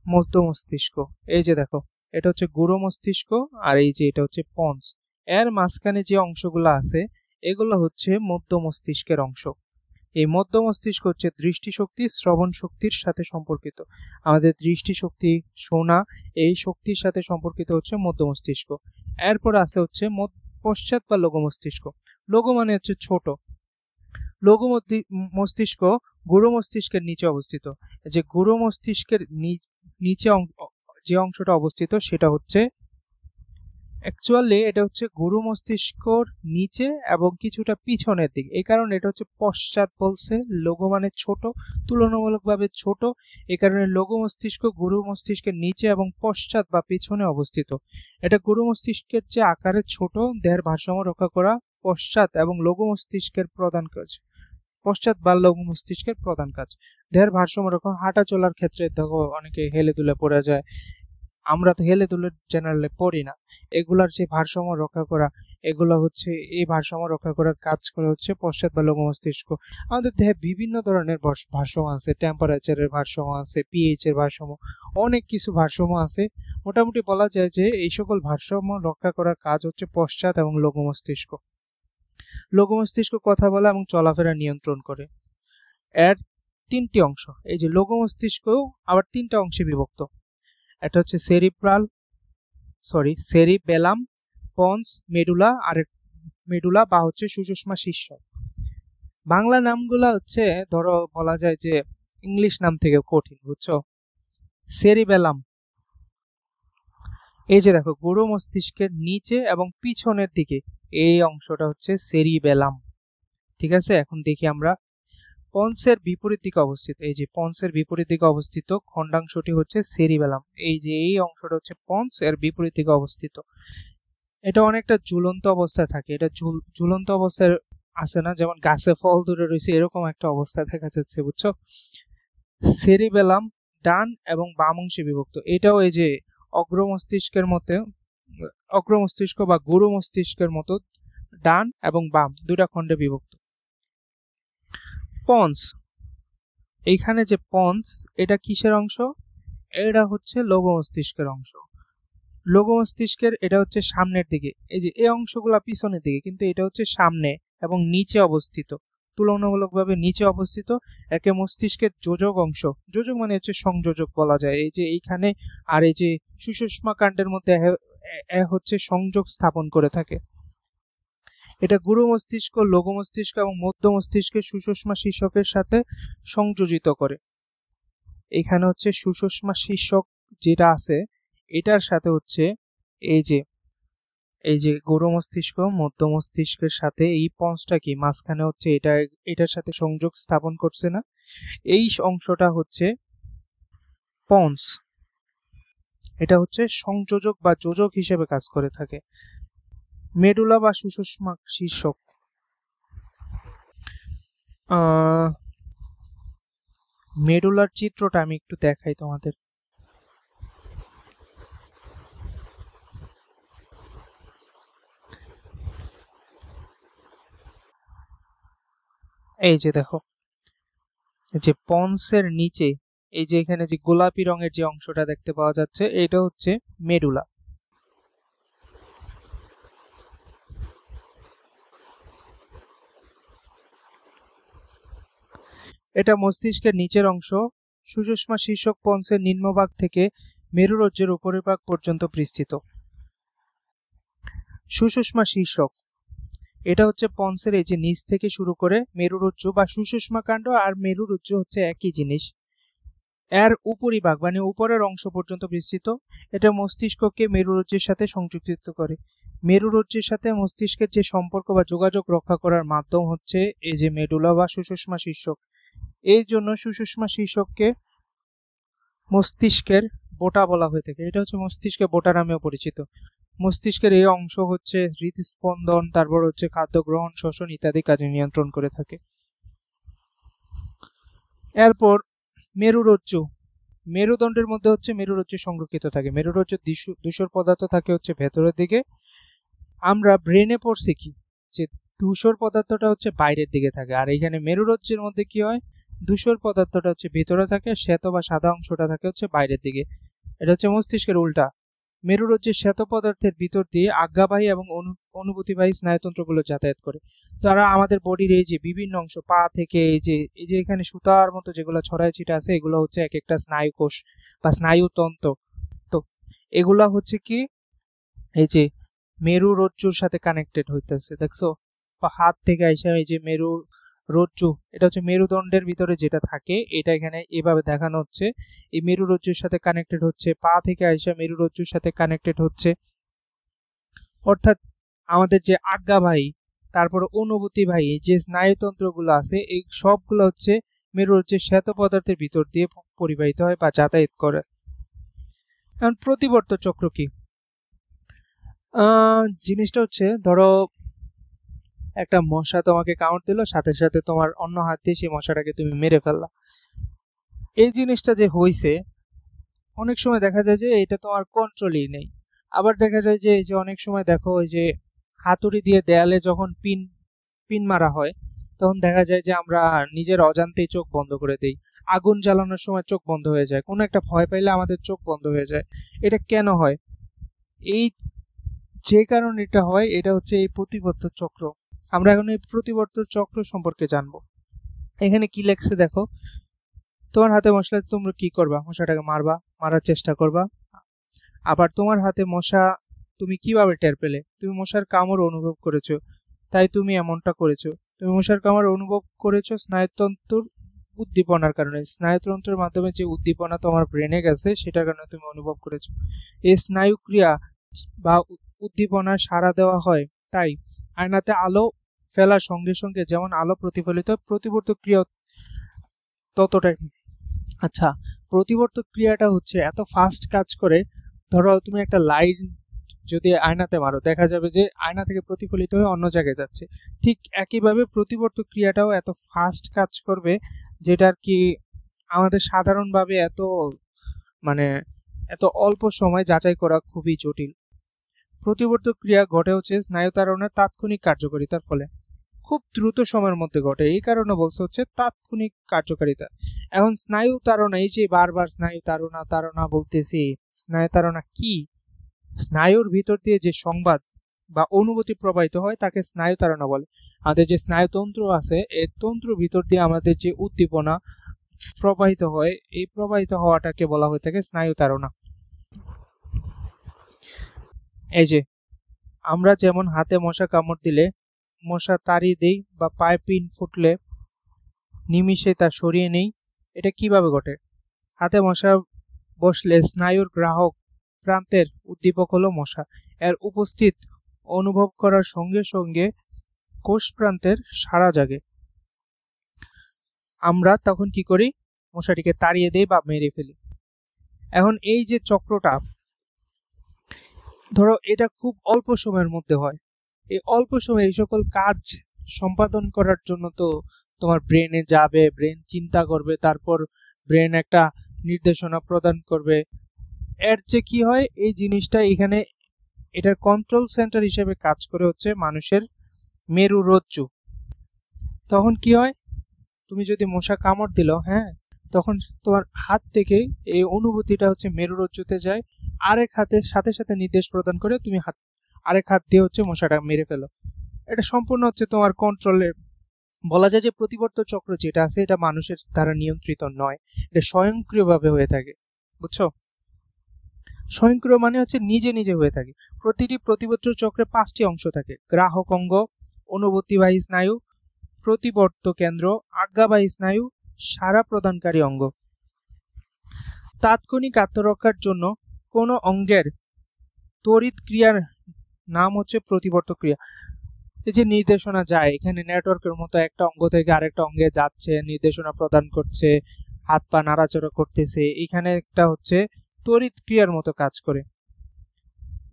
মধ্য মস্তিষ্ক। এই যে দেখো, এটা হচ্ছে গুরু মস্তিষ্ক আর এই যে এটা হচ্ছে পন্স। এর মাঝখানে যে অংশগুলো আছে এগুলো হচ্ছে মধ্য মস্তিষ্কের অংশ। এই মধ্য মস্তিষ্ক হচ্ছে দৃষ্টিশক্তি, শ্রবণ শক্তির সাথে সম্পর্কিত। আমাদের দৃষ্টিশক্তি, শোনা, এই শক্তির সাথে সম্পর্কিত হচ্ছে মধ্য মস্তিষ্ক। এরপর আছে হচ্ছে পশ্চাৎ বা লঘু মস্তিষ্ক। লঘু মানে হচ্ছে ছোট। লঘু মস্তিষ্ক গুরু মস্তিষ্কের নিচে অবস্থিত। যে গুরু মস্তিষ্কের নিচে যে অংশটা অবস্থিত সেটা হচ্ছে অ্যাকচুয়ালি এটা হচ্ছে গুরু মস্তিষ্কর নিচে এবং কিছুটা পিছনের দিকে। এই কারণে এটা হচ্ছে পশ্চাৎ বলছে। লঘু মানে ছোট, তুলনামূলকভাবে ছোট। এই কারণে লঘু মস্তিষ্ক গুরু মস্তিষ্কের নিচে এবং পশ্চাৎ বা পিছনে অবস্থিত। এটা গুরু মস্তিষ্কের যে আকারে ছোট, দেহের ভারসাম্য রক্ষা করা পশ্চাৎ এবং লঘু মস্তিষ্কের প্রধান কাজ। পশ্চাৎ বা লঘু মস্তিষ্কের প্রধান কাজ দেহের ভারসাম্য রক্ষা। হাঁটা চলার ক্ষেত্রে দেখো অনেকে হেলে দুলে পড়ে যায়, আমরা তো হেলে দুলে জেনারেলি পড়ি না। এগুলার যে ভারসাম্য রক্ষা করা, এগুলো হচ্ছে এই ভারসাম্য রক্ষা করার কাজ করে হচ্ছে পশ্চাৎ বা লঘু মস্তিষ্ক। আমাদের দেহে বিভিন্ন ধরনের ভারসাম্য আছে, টেম্পারেচারের ভারসাম্য আছে, পিএইচ এর ভারসাম্য, অনেক কিছু ভারসাম্য আছে। মোটামুটি বলা যায় যে এই সকল ভারসাম্য রক্ষা করার কাজ হচ্ছে পশ্চাৎ এবং লঘু মস্তিষ্ক। লঘু মস্তিষ্ক কথা বলা এবং চলাফেরা নিয়ন্ত্রণ করে। এর তিনটি অংশ। এই যে লঘু মস্তিষ্ক আবার তিনটা অংশে বিভক্ত। এটা হচ্ছে সেরিবেলাম, পন্স, মেডুলা আর মেডুলা বা হচ্ছে সুষুম্না শীর্ষক। বাংলা নামগুলা হচ্ছে ধরো বলা যায় যে ইংলিশ নাম থেকে কঠিন, বুঝছো। সেরিবেলাম, এই যে দেখো গুরু মস্তিষ্কের নিচে এবং পিছনের দিকে এই অংশটা হচ্ছে সেরিবেলাম। ঠিক আছে, এখন দেখি আমরা পন্সের বিপরীত দিকে অবস্থিত। এই যে পন্সের বিপরীত দিকে অবস্থিত খণ্ডাংশটি হচ্ছে সেরিবেলাম। এই যে এই অংশটা হচ্ছে পন্স, এর বিপরীত দিকে অবস্থিত। এটা অনেকটা ঝুলন্ত অবস্থায় থাকে। এটা ঝুলন্ত অবস্থায় আছে না, যেমন গাছে ফল ধরে রয়েছে এরকম একটা অবস্থায় দেখা যাচ্ছে, বুঝছো। সেরিবেলাম ডান এবং বাম অংশে বিভক্ত। এটাও এই যে অগ্র মস্তিষ্ক বা গুরু মস্তিষ্কের মতো ডান এবং বাম দুটা খণ্ডে বিভক্ত। পন্স, এইখানে যে পন্স এটা কিসের অংশ? এটা হচ্ছে লঘু মস্তিষ্কের অংশ। লঘু মস্তিষ্কের এটা হচ্ছে সামনের দিকে। এই যে এই অংশগুলা পিছনের দিকে, কিন্তু এটা হচ্ছে সামনে এবং নিচে অবস্থিত, তুলনামূলকভাবে নিচে অবস্থিত। একে মস্তিষ্কের যোজক অংশ। যোজক মানে হচ্ছে সংযোজক বলা যায়। এই যে এইখানে আর এই যে সুষুম্না কাণ্ডের মধ্যে হচ্ছে সংযোগ স্থাপন করে থাকে। এটা গুরু মস্তিষ্ক, লঘু মস্তিষ্ক এবং মধ্য মস্তিষ্কের সুষুম্না শীর্ষকের সাথে সংযোজিত করে। এখানে হচ্ছে সুষুম্না শীর্ষক যেটা আছে এটার সাথে হচ্ছে এই যে গুরু মস্তিষ্ক মধ্য মস্তিষ্কের সাথে এই পন্সটা কি মাঝখানে হচ্ছে এটার সাথে সংযোগ স্থাপন করছে না, এই অংশটা হচ্ছে পন্স। এটা হচ্ছে সংযোজক বা যোজক হিসেবে কাজ করে থাকে। মেডুলা বা সুষুম্না শীর্ষক। আহ মেডুলার চিত্রটা আমি একটু দেখাই তোমাদের। এই যে দেখো, এই যে পন্সের নিচে এই যে এখানে যে গোলাপি রঙের যে অংশটা দেখতে পাওয়া যাচ্ছে, এটা হচ্ছে মেডুলা। এটা মস্তিষ্কের নিচের অংশ। সুষুম্না শীর্ষক পন্সের নিম্নভাগ থেকে মেরুরজ্জের উপরের ভাগ পর্যন্ত বিস্তৃত। সুষুম্না শীর্ষক এটা হচ্ছে পন্সের এই যে নিচ থেকে শুরু করে মেরুরজ্জু বা সুষুম্না কাণ্ড আর মেরুরজ্জু হচ্ছে একই জিনিস, এর উপরিভাগ মানে উপরের অংশ পর্যন্ত বিস্তৃত। এটা মস্তিষ্ককে মেরুরজ্জের সাথে সংযুক্ত করে। মেরুরজ্জের সাথে মস্তিষ্কের যে সম্পর্ক বা যোগাযোগ রক্ষা করার মাধ্যম হচ্ছে এই যে মেডুলা বা সুষুম্না শীর্ষক। এই জন্য সুষুম্না শীর্ষককে মস্তিষ্কের বোটা বলা হয়ে থাকে। এটা হচ্ছে মস্তিষ্কের বোটা নামেও পরিচিত। মস্তিষ্কের এই অংশ হচ্ছে হৃদস্পন্দন, তারপর হচ্ছে খাদ্য গ্রহণ, শ্বসন ইত্যাদি কাজে নিয়ন্ত্রণ করে থাকে। এরপর মেরুরজ্জু। মেরুদণ্ডের মধ্যে হচ্ছে মেরুরজ্জু সংরক্ষিত থাকে। মেরুরজ্জুর ধূসর পদার্থ থাকে হচ্ছে ভেতরের দিকে। আমরা ব্রেনে পড়ছি কি যে ধূসর পদার্থটা হচ্ছে বাইরের দিকে থাকে, আর এখানে মেরুরজ্জুর মধ্যে কি হয়, ধূসর পদার্থটা হচ্ছে ভিতরে থাকে, শ্বেত বা সাদা অংশটা থাকে হচ্ছে বাইরের দিকে। এটা হচ্ছে মস্তিষ্কের উল্টা। মেরুরজ্জের শ্বেত পদার্থের ভিতর দিয়ে আজ্ঞাবাহী এবং অনুভূতিবাহী স্নায়ুতন্ত্রগুলো যাতায়াত করে। তারা আমাদের বডির এই যে বিভিন্ন অংশ পা থেকে এই যে এখানে সুতার মতো যেগুলো ছড়ায় ছিটা আছে, এগুলো হচ্ছে এক একটা স্নায়ু কোষ বা স্নায়ুতন্ত্র। তো এগুলা হচ্ছে কি এই যে মেরুরজ্জুর সাথে কানেক্টেড হইতেছে, দেখছো? বা হাত থেকে আইসা এই যে মেরুরজ্জু, এটা হচ্ছে মেরুদণ্ডের ভিতরে যেটা থাকে, এটা এখানে এভাবে দেখানো হচ্ছে। এই মেরুরজ্জুর সাথে কানেক্টেড হচ্ছে, পা থেকে আইসা মেরুরজ্জুর সাথে কানেক্টেড হচ্ছে। অর্থাৎ আমাদের যে আজ্ঞাবাহী, তারপর অনুভূতিবাহী যে স্নায়ুতন্ত্রগুলো আছে, এই সবগুলো হচ্ছে মেরুরজ্জের শ্বেত পদার্থের ভিতর দিয়ে পরিবাহিত হয় বা যাতায়াত করে। এখন প্রতিবর্ত চক্র কি? জিনিসটা হচ্ছে, ধরো একটা মশা তোমাকে কামড় দিল, সাথে সাথে তোমার অন্য হাত দিয়ে সেই মশাটাকে তুমি মেরে ফেললা। এই জিনিসটা যে হইছে, অনেক সময় দেখা যায় যে এটা তোমার কন্ট্রোলই নেই। আবার দেখা যায় যে এই যে অনেক সময় দেখো ওই যে হাতুড়ি দিয়ে দেয়ালে যখন পিন পিন মারা হয়, তখন দেখা যায় যে আমরা নিজের অজান্তেই চোখ বন্ধ করে দিই। আগুন জ্বালানোর সময় চোখ বন্ধ হয়ে যায়, কোনো একটা ভয় পাইলে আমাদের চোখ বন্ধ হয়ে যায়। এটা কেন হয়? এই যে কারণে এটা হয়, এটা হচ্ছে এই প্রতিবর্ত চক্র। আমরা এখন এই প্রতিবর্ত চক্র সম্পর্কে জানবো। এখানে কি লেখছে দেখো, তোমার হাতে মশলা, তোমরা কি করবা? মশাটাকে মারবা, মারার চেষ্টা করবা। আবার তোমার হাতে মশা, তুমি কিভাবে টের পেলে? তুমি মশার কামড় অনুভব করেছো, তাই তুমি এমনটা করেছো। তুমি মশার কামড় অনুভব করেছো স্নায়ুতন্ত্রের উদ্দীপনার কারণে। স্নায়ুতন্ত্রের মাধ্যমে যে উদ্দীপনা তোমার ব্রেনে গেছে, সেটার কারণে তুমি অনুভব করেছো। এই স্নায়ু ক্রিয়া বা উদ্দীপনা সাড়া দেওয়া হয়। তাই আয়নাতে আলো ফেলার সঙ্গে সঙ্গে যেমন আলো প্রতিফলিত হয়, প্রতিবর্তক ক্রিয়া ততটাই। আচ্ছা, প্রতিবর্তক ক্রিয়াটা হচ্ছে এত ফাস্ট কাজ করে। ধরো তুমি একটা লাইট যদি আয়নাতে মারো, দেখা যাবে যে আয়না থেকে প্রতিফলিত হয়ে অন্য জায়গায় যাচ্ছে। ঠিক একইভাবে প্রতিবর্তক ক্রিয়াটাও এত ফাস্ট কাজ করবে, যেটার কি আমাদের সাধারণভাবে মানে এত অল্প সময় যাচাই করা খুবই জটিল। প্রতিবর্তক ক্রিয়া ঘটে হচ্ছে স্নায়ুতারণের তাৎক্ষণিক কার্যকারিতার ফলে, খুব দ্রুত সময়ের মধ্যে ঘটে। এই কারণে বলছে হচ্ছে তাৎক্ষণিক কার্যকারিতা। এখন স্নায়ু তাড়না, এই যে বারবার স্নায়ু তাড়না তাড়না বলতেছি, স্নায়ু তাড়না কি? স্নায়ুর ভিতর দিয়ে যে সংবাদ বা অনুভূতি প্রবাহিত হয় তাকে স্নায়ু তাড়না বলে। আমাদের যে স্নায়ুতন্ত্র আছে, এই তন্ত্রের ভিতর দিয়ে আমাদের যে উদ্দীপনা প্রবাহিত হয়, এই প্রবাহিত হওয়াটাকে বলা হয়ে থাকে স্নায়ু তাড়না। এই যে আমরা যেমন হাতে মশা কামড় দিলে মশা তাড়িয়ে দেই, বা পায়ে পিন ফুটলে নিমিষে তা সরিয়ে নেই, এটা কিভাবে ঘটে? হাতে মশা বসলে স্নায়ুর গ্রাহক প্রান্তের উদ্দীপক হলো মশা। এর উপস্থিত অনুভব করার সঙ্গে সঙ্গে কোষ প্রান্তের সাড়া জাগে। আমরা তখন কি করি? মশাটিকে তাড়িয়ে দেই বা মেরে ফেলি। এখন এই যে চক্রটা, ধরো এটা খুব অল্প সময়ের মধ্যে হয়। এই অল্প সময়ে এই সকল কাজ সম্পাদন করার জন্য তো তোমার ব্রেনে যাবে, ব্রেন চিন্তা করবে, তারপর ব্রেন একটা নির্দেশনা প্রদান করবে। এর যে কি হয়, এই জিনিসটা এখানে এটার কন্ট্রোল সেন্টার হিসেবে কাজ করে হচ্ছে মানুষের মেরুরজ্জু। তখন কি হয়, তুমি যদি মশা কামড় দিল, হ্যাঁ, তখন তোমার হাত থেকে এই অনুভূতিটা হচ্ছে মেরুরজ্জুতে যায়, আরেক হাতের সাথে সাথে নির্দেশ প্রদান করে তুমি আরেক হাত দিয়ে হচ্ছে মশাটা মেরে ফেলো। এটা সম্পূর্ণ হচ্ছে তোমার কন্ট্রোলের। বলা যায় যে প্রতিবর্ত চক্র যেটা আছে এটা মানুষের দ্বারা নিয়ন্ত্রিত নয়, এটা স্বয়ংক্রিয়ভাবে হয়ে থাকে। বুঝছো? স্বয়ংক্রিয় মানে হচ্ছে নিজে নিজে হয়ে থাকে। প্রতিটি প্রতিবর্ত চক্রে 5টি অংশ থাকে: গ্রাহক অঙ্গ, অনুভূতিবাহী স্নায়ু, প্রতিবর্ত কেন্দ্র, আজ্ঞাবাহী স্নায়ু, সাড়া প্রদানকারী অঙ্গ। তাৎক্ষণিক আত্মরক্ষার জন্য কোন অঙ্গের তড়িৎ ক্রিয়ার নাম হচ্ছে প্রতিবর্ত ক্রিয়া। এই যে নির্দেশনা যায়, এখানে নেটওয়ার্কের মতো একটা অঙ্গ থেকে আরেকটা অঙ্গে যাচ্ছে, নির্দেশনা প্রদান করছে, হাত পা নাড়াচাড়া করতেছে, এখানে একটা হচ্ছে তড়িৎ ক্রিয়ার মতো কাজ করে।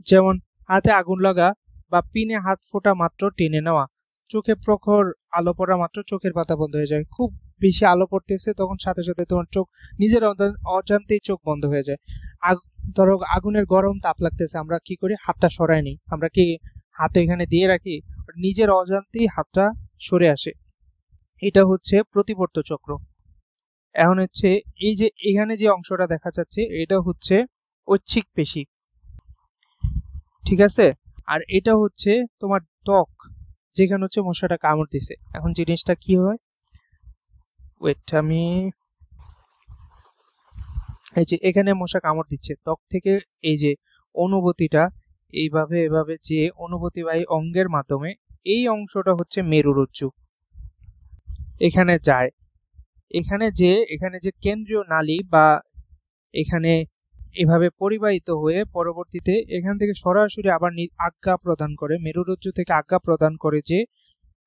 যেমন হাতে আগুন লাগা বা পিনে হাত ফোটা মাত্র টেনে নেওয়া, চোখে প্রখর আলো পড়া মাত্র চোখের পাতা বন্ধ হয়ে যায়। খুব বেশি আলো পড়তেছে, তখন সাথে সাথে তোমার চোখ নিজের অজান্তেই চোখ বন্ধ হয়ে যায়। ধরো আগুনের গরম তাপ লাগতেছে, আমরা কি করি, হাতটা সরাই নিই, আমরা কি হাতে এখানে দিয়ে রাখি, নিজের অজান্তেই হাতটা সরে আসে। এটা হচ্ছে প্রতিবর্ত চক্র। এখন হচ্ছে এই যে এখানে যে অংশটা দেখা যাচ্ছে এটা হচ্ছে ঐচ্ছিক পেশি, ঠিক আছে? আর এটা হচ্ছে তোমার ত্বক, যেখানে হচ্ছে মশাটা কামড় দিছে। এখন জিনিসটা কি হয়, ওয়েট, আমি এই যে এখানে মশা কামড় দিচ্ছে, ত্বক থেকে এই যে অনুভূতিটা এইভাবে এভাবে যে অনুভূতিবাহী অঙ্গের মাধ্যমে এই অংশটা হচ্ছে মেরুরজ্জু, এখানে যায়। এখানে যে কেন্দ্রীয় নালী বা এখানে এভাবে পরিবাহিত হয়ে পরবর্তীতে এখান থেকে সরাসরি আবার আজ্ঞা প্রদান করে, মেরুরজ্জু থেকে আজ্ঞা প্রদান করে যে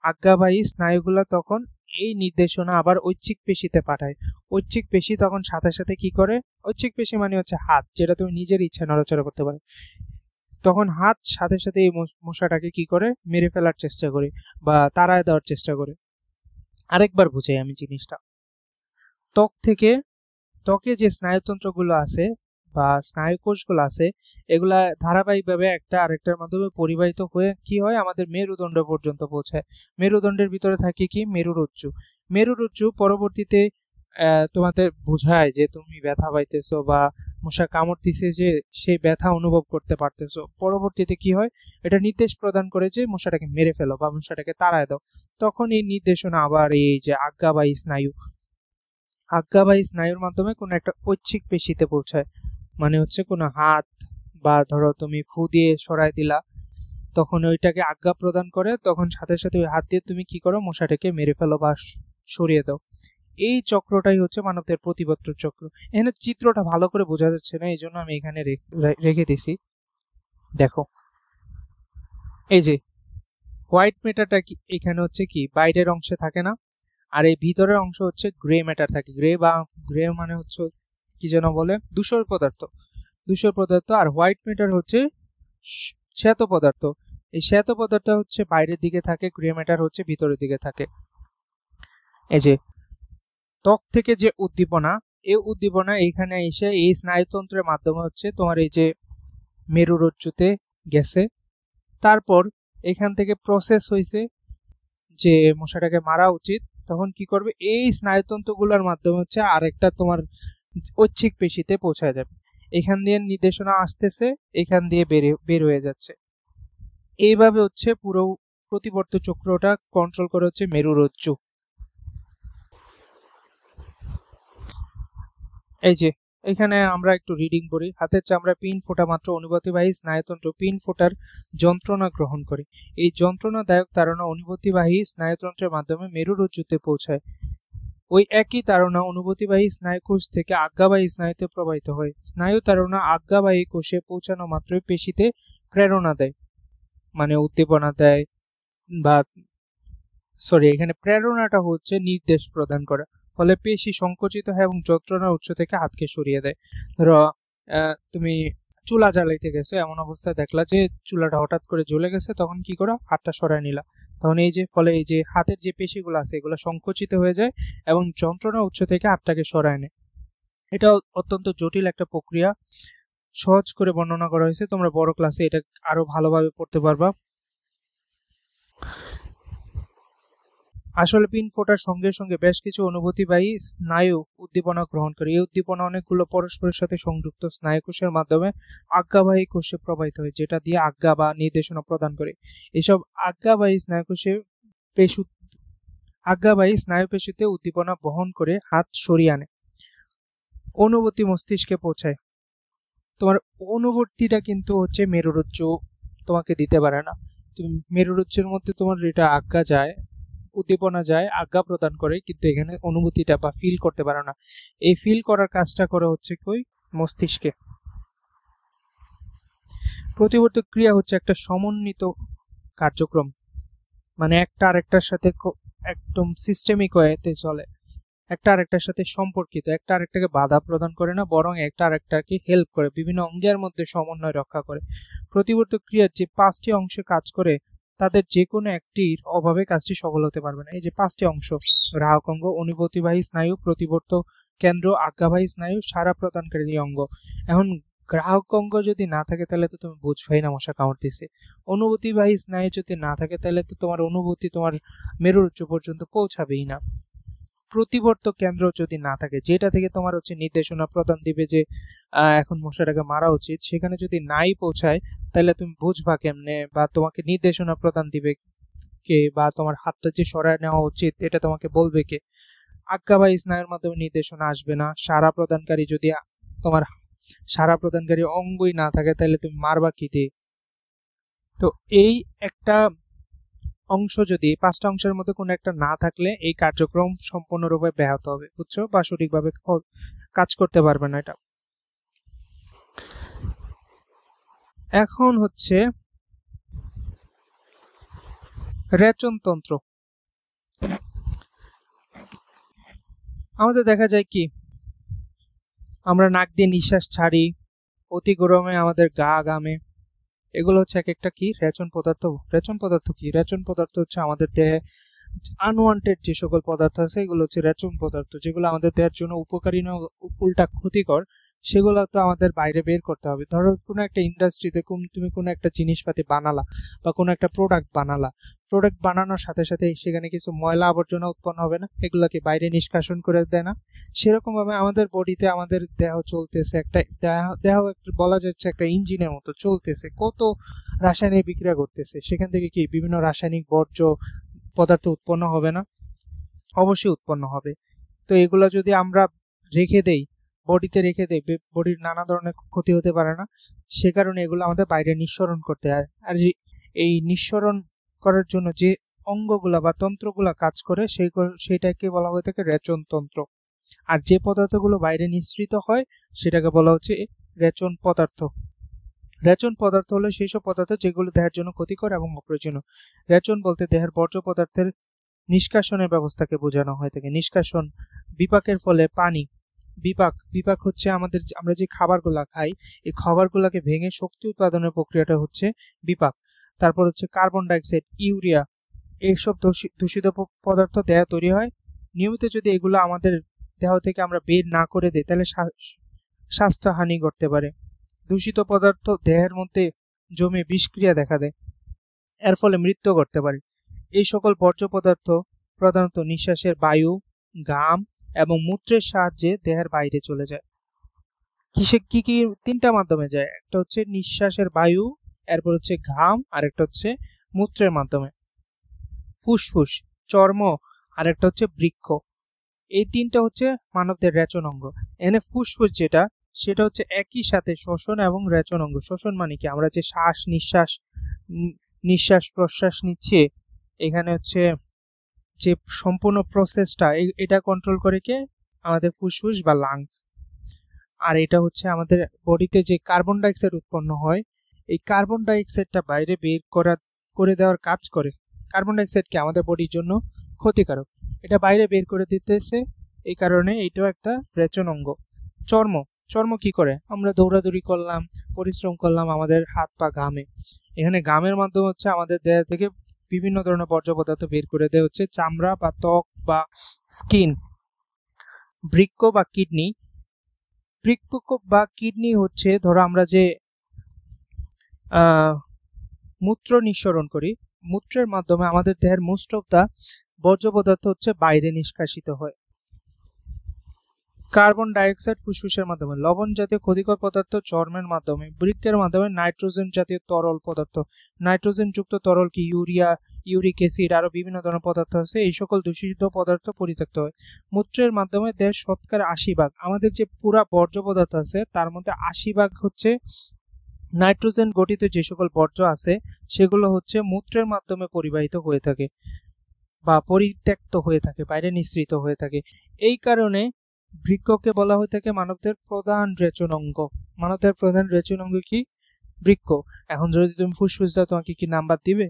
আজ্ঞাবাহী স্নায়ুগুলা তখন এই নির্দেশনা আবার ঐচ্ছিক পেশিতে পাঠায়। ঐচ্ছিক পেশি তখন সাথে সাথে কি করে, ঐচ্ছিক পেশি মানে হচ্ছে হাত, যেটা তুমি নিজের ইচ্ছা নড়াচড়া করতে পারো, তখন হাত সাথে সাথে এই মশাটাকে কি করে, মেরে ফেলার চেষ্টা করে বা তাড়ায় দেওয়ার চেষ্টা করে। আরেকবার বুঝাই আমি জিনিসটা। ত্বকে যে স্নায়ুতন্ত্রগুলো আছে বা স্নায়ু কোষগুলো আছে, এগুলা ধারাবাহিকভাবে একটা আরেকটার মাধ্যমে পরিবাহিত হয়ে কি হয়, আমাদের মেরুদণ্ড পর্যন্ত পৌঁছায়। মেরুদণ্ডের ভিতরে থাকে কি, মেরুরজ্জু পরবর্তীতে তোমাদের বোঝায় যে তুমি ব্যথা পাইতেছো বা মশা কামড় দিছে, যে সেই ব্যথা অনুভব করতে পারতেছো। পরবর্তীতে কি হয়, এটা নির্দেশ প্রদান করে যে মশাটাকে মেরে ফেলো বা মশাটাকে তাড়ায় দাও। তখন এই নির্দেশনা আবার এই যে আজ্ঞাবাহী স্নায়ুর মাধ্যমে কোনো একটা ঐচ্ছিক পেশিতে পৌঁছায়। মানে হচ্ছে কোনো হাত বা ধরো তুমি ফু দিয়ে সরাই দিলা, তখন ওইটাকে আজ্ঞা প্রদান করে, তখন সাথে সাথে ওই হাত দিয়ে তুমি কি করো, মশাটাকে মেরে ফেলো বা সরিয়ে দাও। এই চক্রটাই হচ্ছে মানবদের প্রতিবর্ত চক্র। এখানে চিত্রটা ভালো করে বোঝা যাচ্ছে না, এই জন্য আমি এখানে রেখে দিছি। দেখো এই যে হোয়াইট ম্যাটারটা এখানে হচ্ছে কি বাইরের অংশে থাকে না, আর এই ভিতরের অংশ হচ্ছে গ্রে ম্যাটার থাকে। গ্রে মানে হচ্ছে কি যেন বলে, ধূসর পদার্থ। আর হোয়াইট ম্যাটার হচ্ছে শ্বেত পদার্থ। এই শ্বেত পদার্থ হচ্ছে বাইরের দিকে থাকে, গ্রে ম্যাটার হচ্ছে ভিতরের দিকে থাকে। এই যে ত্বক থেকে যে উদ্দীপনা এইখানে এসে এই স্নায়ুতন্ত্রের মাধ্যমে হচ্ছে তোমার এই যে মেরুরজ্জুতে গেছে, তারপর এখান থেকে প্রসেস হয়েছে যে মশাটাকে মারা উচিত, তখন কি করবে, এই স্নায়ুতন্ত্রগুলোর মাধ্যমে হচ্ছে আরেকটা তোমার ঐচ্ছিক পেশিতে পৌঁছায় যাবে। এখান দিয়ে নির্দেশনা আসতেছে, এখান দিয়ে বের হয়ে যাচ্ছে। এইভাবে হচ্ছে পুরো প্রতিবর্ত চক্রটা কন্ট্রোল করে হচ্ছে মেরুরজ্জু। এই যে এখানে আমরা একটু রিডিং করি। হাতের চামড়া পিন ফোটা মাত্র অনুভূতিবাহী স্নায়ুতন্ত্র পিন ফোটার যন্ত্রণা গ্রহণ করে। এই যন্ত্রণাদায়ক তাড়না অনুভূতিবাহী স্নায়ুতন্ত্রের মাধ্যমে মেরুরজ্জুতে পৌঁছায়। ওই একই তাড়না অনুভূতিবাহী স্নায়ুকোষ থেকে আজ্ঞাবাহী স্নায়ুতে প্রবাহিত হয়। স্নায়ু তাড়না আজ্ঞাবাহী কোষে পৌঁছানো মাত্রই পেশিতে প্রেরণা দেয়, মানে উদ্দীপনা দেয় বা এখানে প্রেরণাটা হচ্ছে নির্দেশ প্রদান করা, ফলে পেশি সংকুচিত হয় এবং যন্ত্রণার উৎস থেকে হাতকে সরিয়ে দেয়। ধরো তুমি চুলা জ্বালাইতে গেছো, এমন অবস্থায় দেখলা যে চুলাটা হঠাৎ করে জ্বলে গেছে, তখন কি করো, হাতটা সরায় নিলা। তখন এই যে ফলে এই যে হাতের যে পেশিগুলো আছে এগুলো সংকুচিত হয়ে যায় এবং যন্ত্রণা উৎস থেকে হাতটাকে সরায় নেয়। এটা অত্যন্ত জটিল একটা প্রক্রিয়া, সহজ করে বর্ণনা করা হয়েছে, তোমরা বড় ক্লাসে এটা আরো ভালোভাবে পড়তে পারবা। আসলে পিন ফোটার সঙ্গে সঙ্গে বেশ কিছু অনুভূতিবাহী স্নায়ু উদ্দীপনা গ্রহণ করে। এই উদ্দীপনা অনেকগুলো পরস্পরের সাথে সংযুক্ত স্নায়ুকোষের মাধ্যমে আজ্ঞাবাহী কোষে প্রবাহিত হয়, যেটা দিয়ে আজ্ঞা বা নির্দেশনা প্রদান করে। এসব আজ্ঞাবাহী স্নায়ুকোষে পেশু আজ্ঞাবাহী স্নায়ুপেশিতে উদ্দীপনা বহন করে হাত সরিয়ে আনে, অনুভূতি মস্তিষ্কে পৌঁছায়। তোমার অনুভূতিটা কিন্তু হচ্ছে মেরুরজ্জু তোমাকে দিতে পারে না। তুমি মেরুরজ্জুর মধ্যে তোমার এটা আজ্ঞা যায়, উদ্দীপনা যায়, আজ্ঞা প্রদান করে, কিন্তু এখানে অনুভূতিটা বা ফিল করতে পারে না। এই ফিল করার কাজটা করে হচ্ছে কই, মস্তিষ্কে। প্রতিবর্তক ক্রিয়া হচ্ছে একটা সমন্বিত কার্যক্রম, মানে একটা আরেকটার সাথে একদম সিস্টেমিক ওয়েতে চলে, একটা আরেকটার সাথে সম্পর্কিত, একটা আরেকটাকে বাধা প্রদান করে না, বরং একটা আরেকটাকে হেল্প করে, বিভিন্ন অঙ্গের মধ্যে সমন্বয় রক্ষা করে। প্রতিবর্তক ক্রিয়ার যে 5টি অংশে কাজ করে তাদের যে কোনো একটির অভাবে কাজটি সফল হতে পারবে না। এই যে 5টি অংশ, গ্রাহক অঙ্গ, অনুভূতিবাহী স্নায়ু, প্রতিবর্তক কেন্দ্র, আজ্ঞাবাহী স্নায়ু, সাড়া প্রদানকারী অঙ্গ। এখন গ্রাহক অঙ্গ যদি না থাকে তাহলে তো তুমি বুঝবাই না মশা কামড় দিছে। অনুভূতিবাহী স্নায়ু যদি না থাকে তাহলে তো তোমার অনুভূতি তোমার মেরুরজ্জু পর্যন্ত পৌঁছাবেই না। প্রতিবর্তক কেন্দ্র যদি না থাকে, যেটা থেকে তোমার হচ্ছে নির্দেশনা প্রদান দিবে যে এখন মশাটাকে মারা উচিত, সেখানে যদি নাই পৌঁছায় তাহলে তুমি বুঝবা কেমনে, বা তোমাকে নির্দেশনা প্রদান দিবে কে, বা তোমার হাতটা যে সরায় নেওয়া উচিত এটা তোমাকে বলবে কে? আজ্ঞাবাহী স্নায়ুর মাধ্যমে নির্দেশনা আসবে না। সাড়া প্রদানকারী যদি তোমার সাড়া প্রদানকারী অঙ্গই না থাকে তাহলে তুমি মারবা কি দিয়ে? তো এই একটা অংশ যদি 5টা অংশের মধ্যে কোনো একটা না থাকলে এই কার্যক্রম সম্পূর্ণরূপে ব্যাহত হবে, বুঝছো, বা সঠিকভাবে কাজ করতে পারবে না এটা। এখন হচ্ছে রেচনতন্ত্র। আমাদের দেখা যায় কি, আমরা নাক দিয়ে নিঃশ্বাস ছাড়ি, অতি গরমে আমাদের গা ঘামে, এগুলো হচ্ছে এক একটা কি, রেচন পদার্থ। রেচন পদার্থ কি? রেচন পদার্থ হচ্ছে আমাদের দেহে আনওয়ান্টেড যে সকল পদার্থ আছে এগুলো হচ্ছে রেচন পদার্থ, যেগুলো আমাদের দেহের জন্য উপকারী না উল্টা ক্ষতিকর, সেগুলো তো আমাদের বাইরে বের করতে হবে। ধরো কোনো একটা ইন্ডাস্ট্রিতে তুমি কোনো একটা জিনিসপাতি বানালা বা কোনো একটা প্রোডাক্ট বানালা, প্রোডাক্ট বানানোর সাথে সাথে সেখানে কিছু ময়লা আবর্জনা উৎপন্ন হবে না, এগুলোকে বাইরে নিষ্কাশন করে দেয় না? সেরকম ভাবে আমাদের বডিতে আমাদের দেহ চলতেছে, একটা দেহ বলা যাচ্ছে একটা ইঞ্জিনের মতো চলতেছে, কত রাসায়নিক বিক্রিয়া করতেছে, সেখান থেকে কি বিভিন্ন রাসায়নিক বর্জ্য পদার্থ উৎপন্ন হবে না? অবশ্যই উৎপন্ন হবে। তো এগুলো যদি আমরা রেখে দেই, বডিতে রেখে দেই, বডির নানা ধরনের ক্ষতি হতে পারে না? সে কারণে এগুলো আমাদের বাইরে নিঃসরণ করতে হয়। আর এই নিঃসরণ করার জন্য যে অঙ্গগুলা বা তন্ত্রগুলা কাজ করে সেইটাকে বলা হয়ে থাকে রেচন তন্ত্র। আর যে পদার্থগুলো বাইরে নিঃসৃত হয় সেটাকে বলা হচ্ছে রেচন পদার্থ। রেচন পদার্থ হলো সেই সব পদার্থ যেগুলো দেহের জন্য ক্ষতিকর এবং অপ্রয়োজনীয়। রেচন বলতে দেহের বর্জ্য পদার্থের নিষ্কাশনের ব্যবস্থাকে বোঝানো হয়ে থাকে। নিষ্কাশন, বিপাকের ফলে পানি, বিপাক হচ্ছে আমরা যে খাবারগুলা খাই এই খাবারগুলোকে ভেঙে শক্তি উৎপাদনের প্রক্রিয়াটা হচ্ছে বিপাক। তারপর হচ্ছে কার্বন ডাইঅক্সাইড, ইউরিয়া, এইসব দূষিত পদার্থ দেহ তৈরি হয়। নিয়মিত যদি এগুলো আমাদের দেহ থেকে আমরা বের না করে দিই তাহলে স্বাস্থ্য হানি করতে পারে। দূষিত পদার্থ দেহের মধ্যে জমে বিষক্রিয়া দেখা দেয়, এর ফলে মৃত্যু করতে পারে। এই সকল বর্জ্য পদার্থ প্রধানত নিঃশ্বাসের বায়ু, ঘাম এবং মূত্রের সাহায্যে দেহের বাইরে চলে যায়। কি কি 3টা মাধ্যমে যায়, একটা হচ্ছে নিঃশ্বাসের বায়ু, এরপর হচ্ছে ঘাম, আর একটা হচ্ছে মূত্রের মাধ্যমে। ফুসফুস, চর্ম, আর একটা হচ্ছে বৃক্ক। এই 3টা হচ্ছে মানবদের রেচন অঙ্গ। এখানে ফুসফুস যেটা, সেটা হচ্ছে একই সাথে শ্বসন এবং রেচন অঙ্গ। শ্বসন মানে কি, আমরা যে নিঃশ্বাস প্রশ্বাস নিচ্ছি, এখানে হচ্ছে যে সম্পূর্ণ প্রসেসটা এটা কন্ট্রোল করে কে, আমাদের ফুসফুস বা লাংস। আর এটা হচ্ছে আমাদের বডিতে যে কার্বন ডাইঅক্সাইড উৎপন্ন হয়, এই কার্বন ডাইঅক্সাইডটা বাইরে বের করে দেওয়ার কাজ করে। কার্বন ডাইঅক্সাইড কি আমাদের বডির জন্য ক্ষতিকারক, এটা বাইরে বের করে দিতেছে, এই কারণে এটাও একটা রেচন অঙ্গ। চর্ম, চর্ম কি করে? আমরা দৌড়াদৌড়ি করলাম, পরিশ্রম করলাম আমাদের হাত পা ঘামে। এখানে ঘামের মাধ্যমে হচ্ছে আমাদের দেহ থেকে বিভিন্ন ধরনের বর্জ্য পদার্থ বের করে দেয় হচ্ছে চামড়া বা ত্বক বা স্কিন। বৃক্ক বা কিডনি, বৃক্ক বা কিডনি হচ্ছে ধরো আমরা যে মূত্র নিঃসরণ করি, মূত্রের মাধ্যমে আমাদের দেহের মোস্ট অফ দা বর্জ্য পদার্থ হচ্ছে বাইরে নিষ্কাশিত হয়। কার্বন ডাইঅক্সাইড ফুসফুসের মাধ্যমে, লবণ জাতীয় ক্ষতিকর পদার্থ চর্মের মাধ্যমে, বৃক্কের মাধ্যমে নাইট্রোজেন জাতীয় তরল পদার্থ, নাইট্রোজেন যুক্ত তরল কি ইউরিয়া, ইউরিক অ্যাসিড, আরো বিভিন্ন ধরনের পদার্থ আছে, এই সকল দূষিত পদার্থ পরিত্যক্ত হয়। মূত্রের মাধ্যমে দেহের শতকরা 80 ভাগ, আমাদের যে পুরা বর্জ্য পদার্থ আছে তার মধ্যে 80 ভাগ হচ্ছে নাইট্রোজেন গঠিত যে সকল বর্জ্য আছে সেগুলো হচ্ছে মূত্রের মাধ্যমে পরিবাহিত হয়ে থাকে বা পরিত্যক্ত হয়ে থাকে, বাইরে নিঃসৃত হয়ে থাকে। এই কারণে বৃক্ককে বলা হয়ে থাকে মানবদের প্রধান রেচন অঙ্গ। মানবদের প্রধান রেচন অঙ্গ কি? বৃক্ক। এখন যদি তুমি ফুসফুস দাও তোমাকে কি নাম্বার দিবে?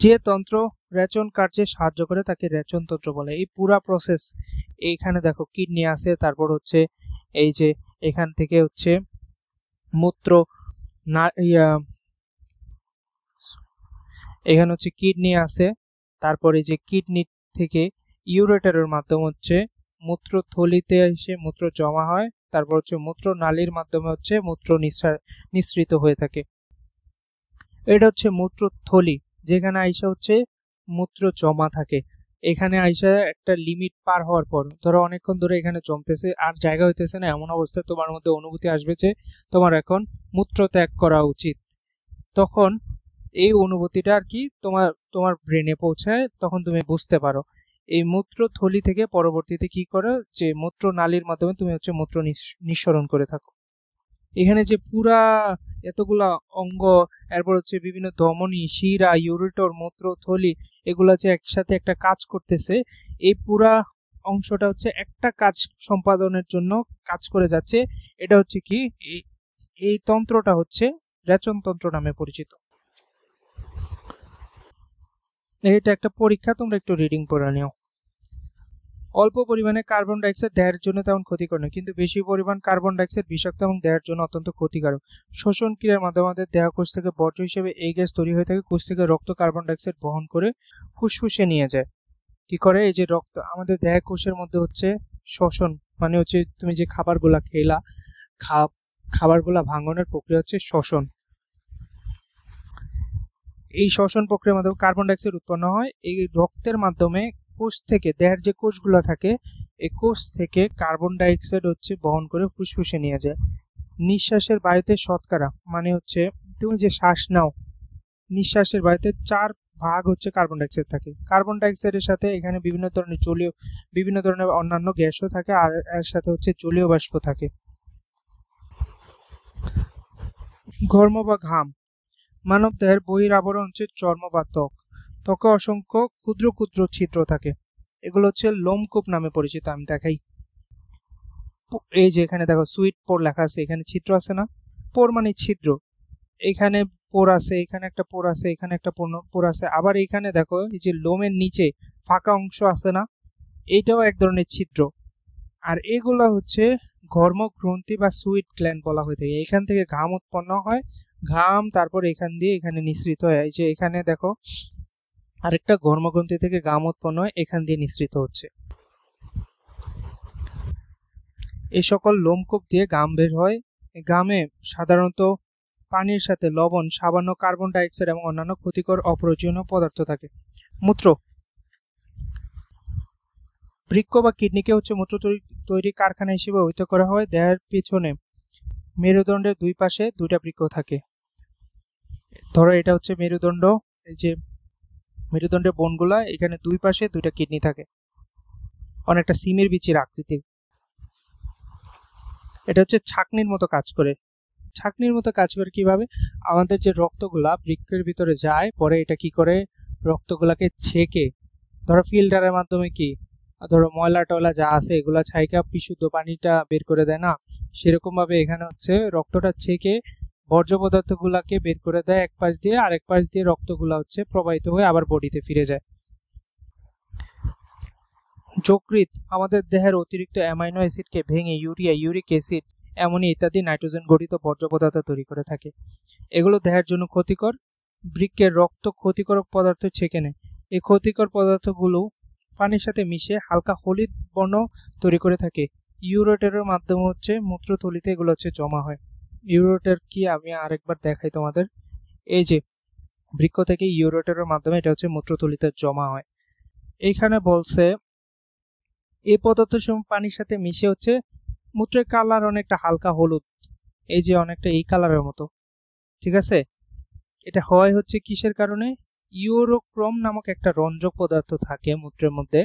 যে তন্ত্র রেচন কার্যে সাহায্য করে তাকে রেচন তন্ত্র বলে। এই পুরা প্রসেস, এইখানে দেখো কিডনি আছে, তারপর হচ্ছে এই যে এখান থেকে হচ্ছে মূত্র না, এখানে হচ্ছে কিডনি আছে, তারপরে যে কিডনি থেকে ইউরেটারের মাধ্যমে হচ্ছে মূত্র থলিতে এসে মূত্র জমা হয়, তারপর হচ্ছে মূত্র নালীর মাধ্যমে হচ্ছে মূত্র নিঃসৃত হয়ে থাকে। এটা হচ্ছে মূত্র থলি, যেখানে আইসা হচ্ছে মূত্র জমা থাকে। এখানে আইসা একটা লিমিট পার হওয়ার পর ধরো অনেকক্ষণ ধরে এখানে জমতেছে আর জায়গা হইতেছে না, এমন অবস্থায় তোমার মধ্যে অনুভূতি আসবে যে তোমার এখন মূত্র ত্যাগ করা উচিত। তখন এই অনুভূতিটা আর কি তোমার ব্রেনে পৌঁছায়, তখন তুমি বুঝতে পারো। এই মূত্র থলি থেকে পরবর্তীতে কি করো, যে মূত্র নালীর মাধ্যমে তুমি হচ্ছে মূত্র নিঃসরণ করে থাকো। এখানে যে পুরা এতগুলা অঙ্গ, এরপর হচ্ছে বিভিন্ন ধমনী, শিরা, ইউরেটর, মূত্র থলি, এগুলা যে একসাথে একটা কাজ করতেছে, এই পুরা অংশটা হচ্ছে একটা কাজ সম্পাদনের জন্য কাজ করে যাচ্ছে। এটা হচ্ছে কি, এই তন্ত্রটা হচ্ছে রেচন তন্ত্র নামে পরিচিত। এটা একটা পরীক্ষা, তোমরা একটু রিডিং পড়ে নিও। অল্প পরিমাণে কার্বন ডাইঅক্সাইড দেহের জন্য তেমন ক্ষতিকর নয়, কিন্তু বেশি পরিমাণ কার্বন ডাইঅক্সাইড বিষাক্ত এবং দেহের জন্য অত্যন্ত ক্ষতিকারক। শ্বসন ক্রিয়ার মাধ্যমে আমাদের দেহকোষ থেকে বর্জ্য হিসেবে এই গ্যাস তৈরি হয়ে থাকে। কোষ থেকে রক্ত কার্বন ডাইঅক্সাইড বহন করে ফুসফুসে নিয়ে যায়। কি করে? এই যে রক্ত আমাদের দেহ কোষের মধ্যে হচ্ছে শ্বসন, মানে হচ্ছে তুমি যে খাবারগুলা খেলা, খাবারগুলা ভাঙনের প্রক্রিয়া হচ্ছে শ্বসন। এই শ্বসন প্রক্রিয়ার মাধ্যমে কার্বন ডাইঅক্সাইড উৎপন্ন হয়। এই রক্তের মাধ্যমে কোষ থেকে, দেহের যে কোষগুলো থাকে, এই কোষ থেকে কার্বন ডাইঅক্সাইড হচ্ছে বহন করে ফুসফুসে নিয়ে যায়। নিঃশ্বাসের বায়ুতে শতকরা, মানে হচ্ছে তুমি যে শ্বাস নাও, নিঃশ্বাসের বায়ুতে 4 ভাগ হচ্ছে কার্বন ডাইঅক্সাইড থাকে। কার্বন ডাইঅক্সাইডের সাথে এখানে বিভিন্ন ধরনের অন্যান্য গ্যাসও থাকে, আর এর সাথে হচ্ছে জলীয় বাষ্প থাকে। ঘর্ম বা ঘাম, মানব দেহের বহির আবরণ হচ্ছে চর্ম বা ত্বক। ত্বকে অসংখ্য ক্ষুদ্র ক্ষুদ্র ছিদ্র থাকে, এগুলো হচ্ছে লোমকূপ নামে পরিচিত। আমি দেখাই, এই যে এখানে দেখো সুইট পোর লেখা আছে, এখানে ছিদ্র আছে না? পোর মানে ছিদ্র, এখানে পোর আছে, এখানে একটা পোর আছে, এখানে একটা পোর আছে। আবার এখানে দেখো এই যে লোমের নিচে ফাঁকা অংশ আছে না, এইটাও এক ধরনের ছিদ্র। আর এগুলা হচ্ছে ঘর্ম গ্রন্থি বা সুইট গ্ল্যান্ড বলা হয়ে থাকে। এখান থেকে ঘাম উৎপন্ন হয়, ঘাম তারপর এখান দিয়ে এখানে নিঃসৃত হয়। এই যে এখানে দেখো আরেকটা ঘর্মগ্রন্থি থেকে ঘাম উৎপন্ন হয়, এখান দিয়ে নিঃসৃত হচ্ছে। এই সকল লোমকূপ দিয়ে ঘাম বের হয়। ঘামে সাধারণত পানির সাথে লবণ, সামান্য কার্বন ডাইঅক্সাইড এবং অন্যান্য ক্ষতিকর অপ্রয়োজনীয় পদার্থ থাকে। মূত্র, বৃক্ক বা কিডনিকে হচ্ছে মূত্র তৈরি কারখানা হিসেবে অভিহিত করা হয়। দেহের পেছনে মেরুদণ্ডের দুই পাশে 2টা বৃক্ক থাকে। ধরো এটা হচ্ছে মেরুদণ্ড, এই যে মেরুদণ্ডের বোনগুলা, এখানে দুই পাশে 2টা কিডনি থাকে, অনেকটা সিমের বিচির আকৃতি। এটা হচ্ছে ছাঁকনির মতো কাজ করে। ছাঁকনির মতো কাজ করে কিভাবে? আমাদের যে রক্তগুলা বৃক্কের ভিতরে যায়, পরে এটা কি করে, রক্তগুলাকে ছেঁকে, ধরো ফিল্টারের মাধ্যমে কি, ধরো ময়লা টয়লা যা আছে এগুলা ছাইকা বিশুদ্ধ পানিটা বের করে দেয় না, সেরকম ভাবে এখানে হচ্ছে রক্তটা ছেঁকে বর্জ্য পদার্থগুলাকে বের করে দেয় এক পাশ দিয়ে, আর এক পাশ দিয়ে রক্তগুলা হচ্ছে প্রবাহিত হয়ে আবার বডিতে ফিরে যায়। যকৃৎ আমাদের দেহের অতিরিক্ত অ্যামাইনো অ্যাসিডকে ভেঙে ইউরিয়া, ইউরিক অ্যাসিড, অ্যামোনিয়া ইত্যাদি নাইট্রোজেন গঠিত বর্জ্য পদার্থ তৈরি করে থাকে। এগুলো দেহের জন্য ক্ষতিকর। বৃক্কের রক্ত ক্ষতিকর পদার্থ ছেঁকে নেয়। এই ক্ষতিকর পদার্থগুলো পানির সাথে মিশে হালকা হলুদ বর্ণ তৈরি করে থাকে। ইউরেটারের মাধ্যমে মূত্রথলিতে এগুলো জমা হয়। ইউরেটার কি আমি আরেকবার দেখাই তোমাদের। এই যে বৃক্ক থেকে ইউরেটারের মাধ্যমে এটা মূত্রথলিতে জমা হয়। এইখানে বলছে এই পদার্থ পানির সাথে মিশে মূত্রের কালার অনেকটা হালকা হলুদ, এই যে অনেকটা এই কালারের মতো, ঠিক আছে। এটা হয় কিসের কারণে? ইউরোক্রোম নামক একটা রঞ্জক পদার্থ থাকে মূত্রের মধ্যে,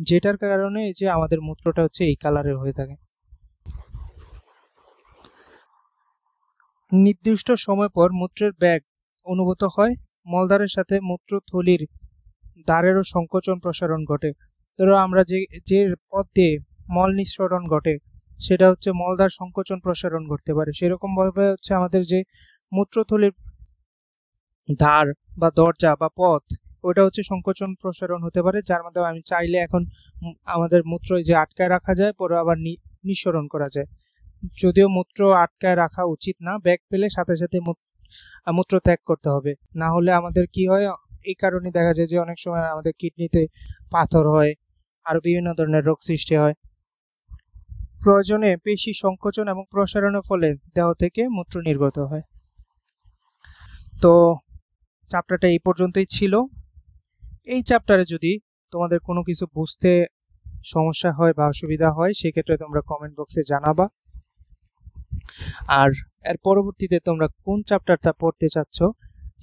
যেটার কারণে এই যে আমাদের মূত্রটা এই কালারের হয়ে থাকে। নির্দিষ্ট সময় পর মূত্রের ব্যাগ অনুভূত হয়। মলদ্বারের সাথে মূত্রথলির দ্বারেরও সংকোচন প্রসারণ ঘটে। ধরো আমরা যে পথ দিয়ে মল নিঃসরণ ঘটে সেটা মলদ্বার সংকোচন প্রসারণ ঘটতে পারে। সেরকম ভাবে আমাদের যে মূত্রথলির দ্বার বা দরজা বা পথ, ওটা সংকোচন প্রসারণ হতে পারে, যার মাধ্যমে আমি চাইলে এখন আমাদের মূত্র যে আটকায় রাখা যায়, পরে আবার নিঃসরণ করা যায়। যদিও মূত্র আটকায় রাখা উচিত না, ব্যাগ পেলে সাথে সাথে মূত্র ত্যাগ করতে হবে, না হলে আমাদের কি হয়, এই কারণে দেখা যায় যে অনেক সময় আমাদের কিডনিতে পাথর হয়, আর বিভিন্ন ধরনের রোগ সৃষ্টি হয়। প্রয়োজনে পেশি সংকোচন এবং প্রসারণের ফলে দেহ থেকে মূত্র নির্গত হয়। তো চ্যাপ্টারটা এই পর্যন্তই ছিল। এই চ্যাপ্টারে যদি তোমাদের কোনো কিছু বুঝতে সমস্যা হয় বা অসুবিধা হয়, সেক্ষেত্রে তোমরা কমেন্ট বক্সে জানাবা। আর এর পরবর্তীতে তোমরা কোন চ্যাপ্টারটা পড়তে চাচ্ছ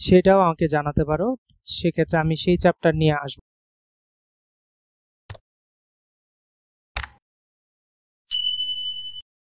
সেটাও আমাকে জানাতে পারো, সেক্ষেত্রে আমি সেই চ্যাপ্টার নিয়ে আসবো।